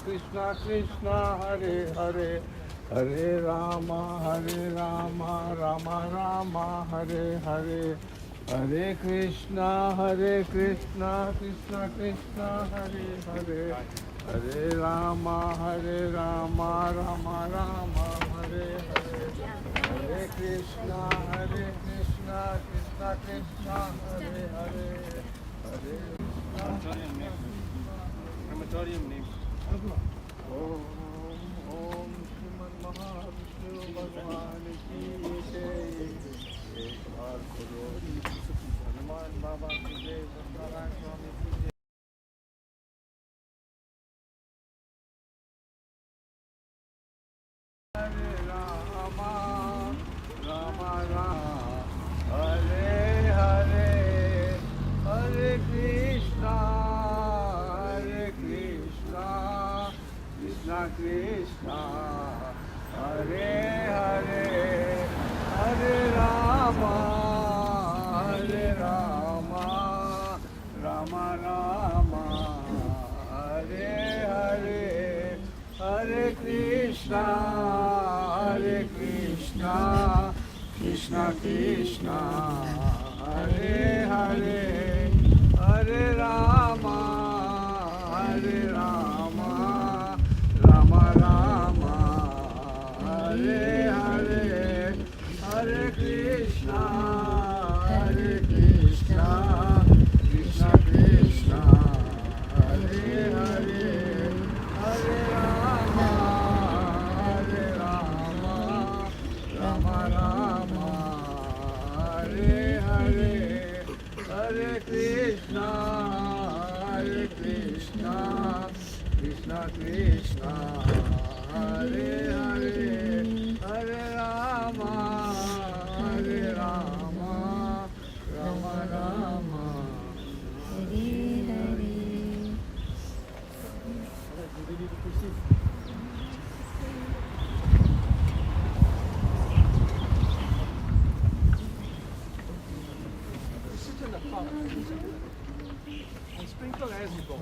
Krishna Krishna Hare Hare Hare Rama Rama Rama Hare Hare Hare Krishna Krishna Krishna Hare Hare Hare Rama Rama Rama Hare Hare Hare Krishna Krishna Krishna Hare Hare Hare Crematorium name. Om Shriman Mahavishnu Bhagwan Ki Jai. Ek baar karo Hanuman Baba Ki Jai. Satnarayan Swami Ki Jai. Hare Rama Rama Rama Hare Hare Hare Krishna Krishna Krishna Hare Hare Hare Rama Rama Rama Hare Hare Hare Krishna Krishna Krishna Hare Hare Hare Rama Rama Rama Hare Hare Hare Krishna Krishna Krishna Hare Hare Hare Rama Rama Rama Hare Hare Hare Krishna Krishna Krishna Hare Hare Hare Rama Rama Rama Hare Hare. Sit in the park. And sprinkle as you go.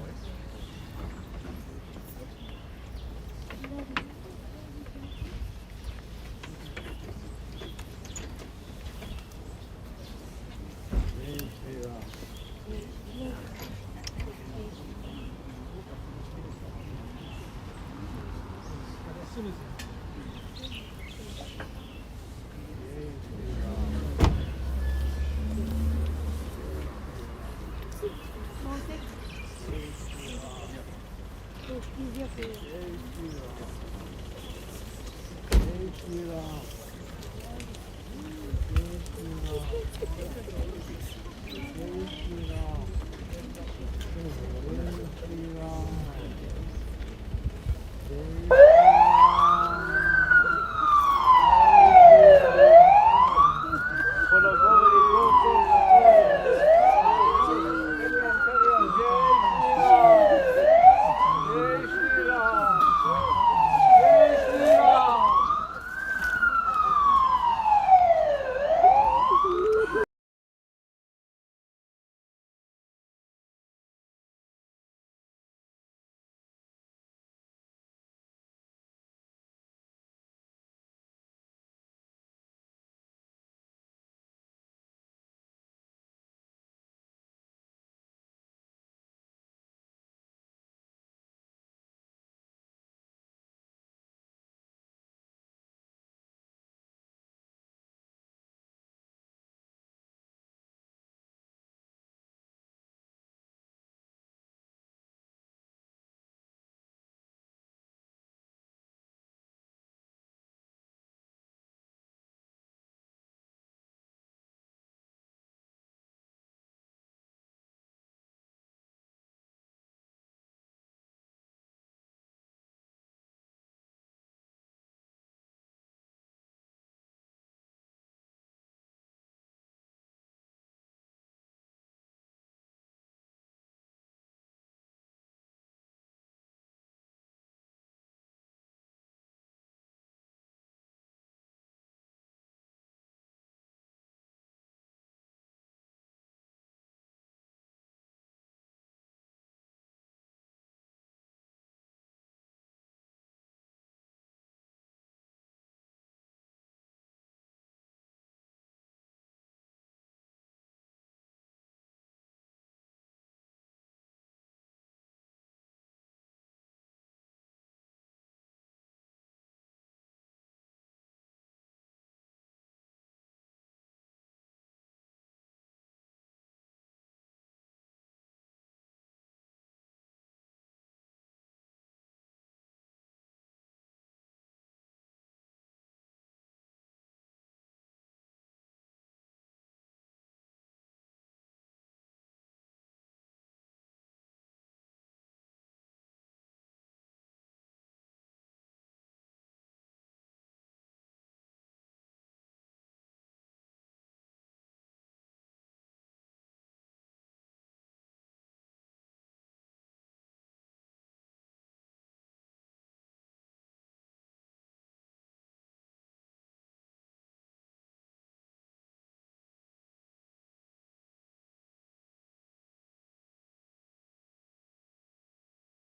Jai Shri Ram.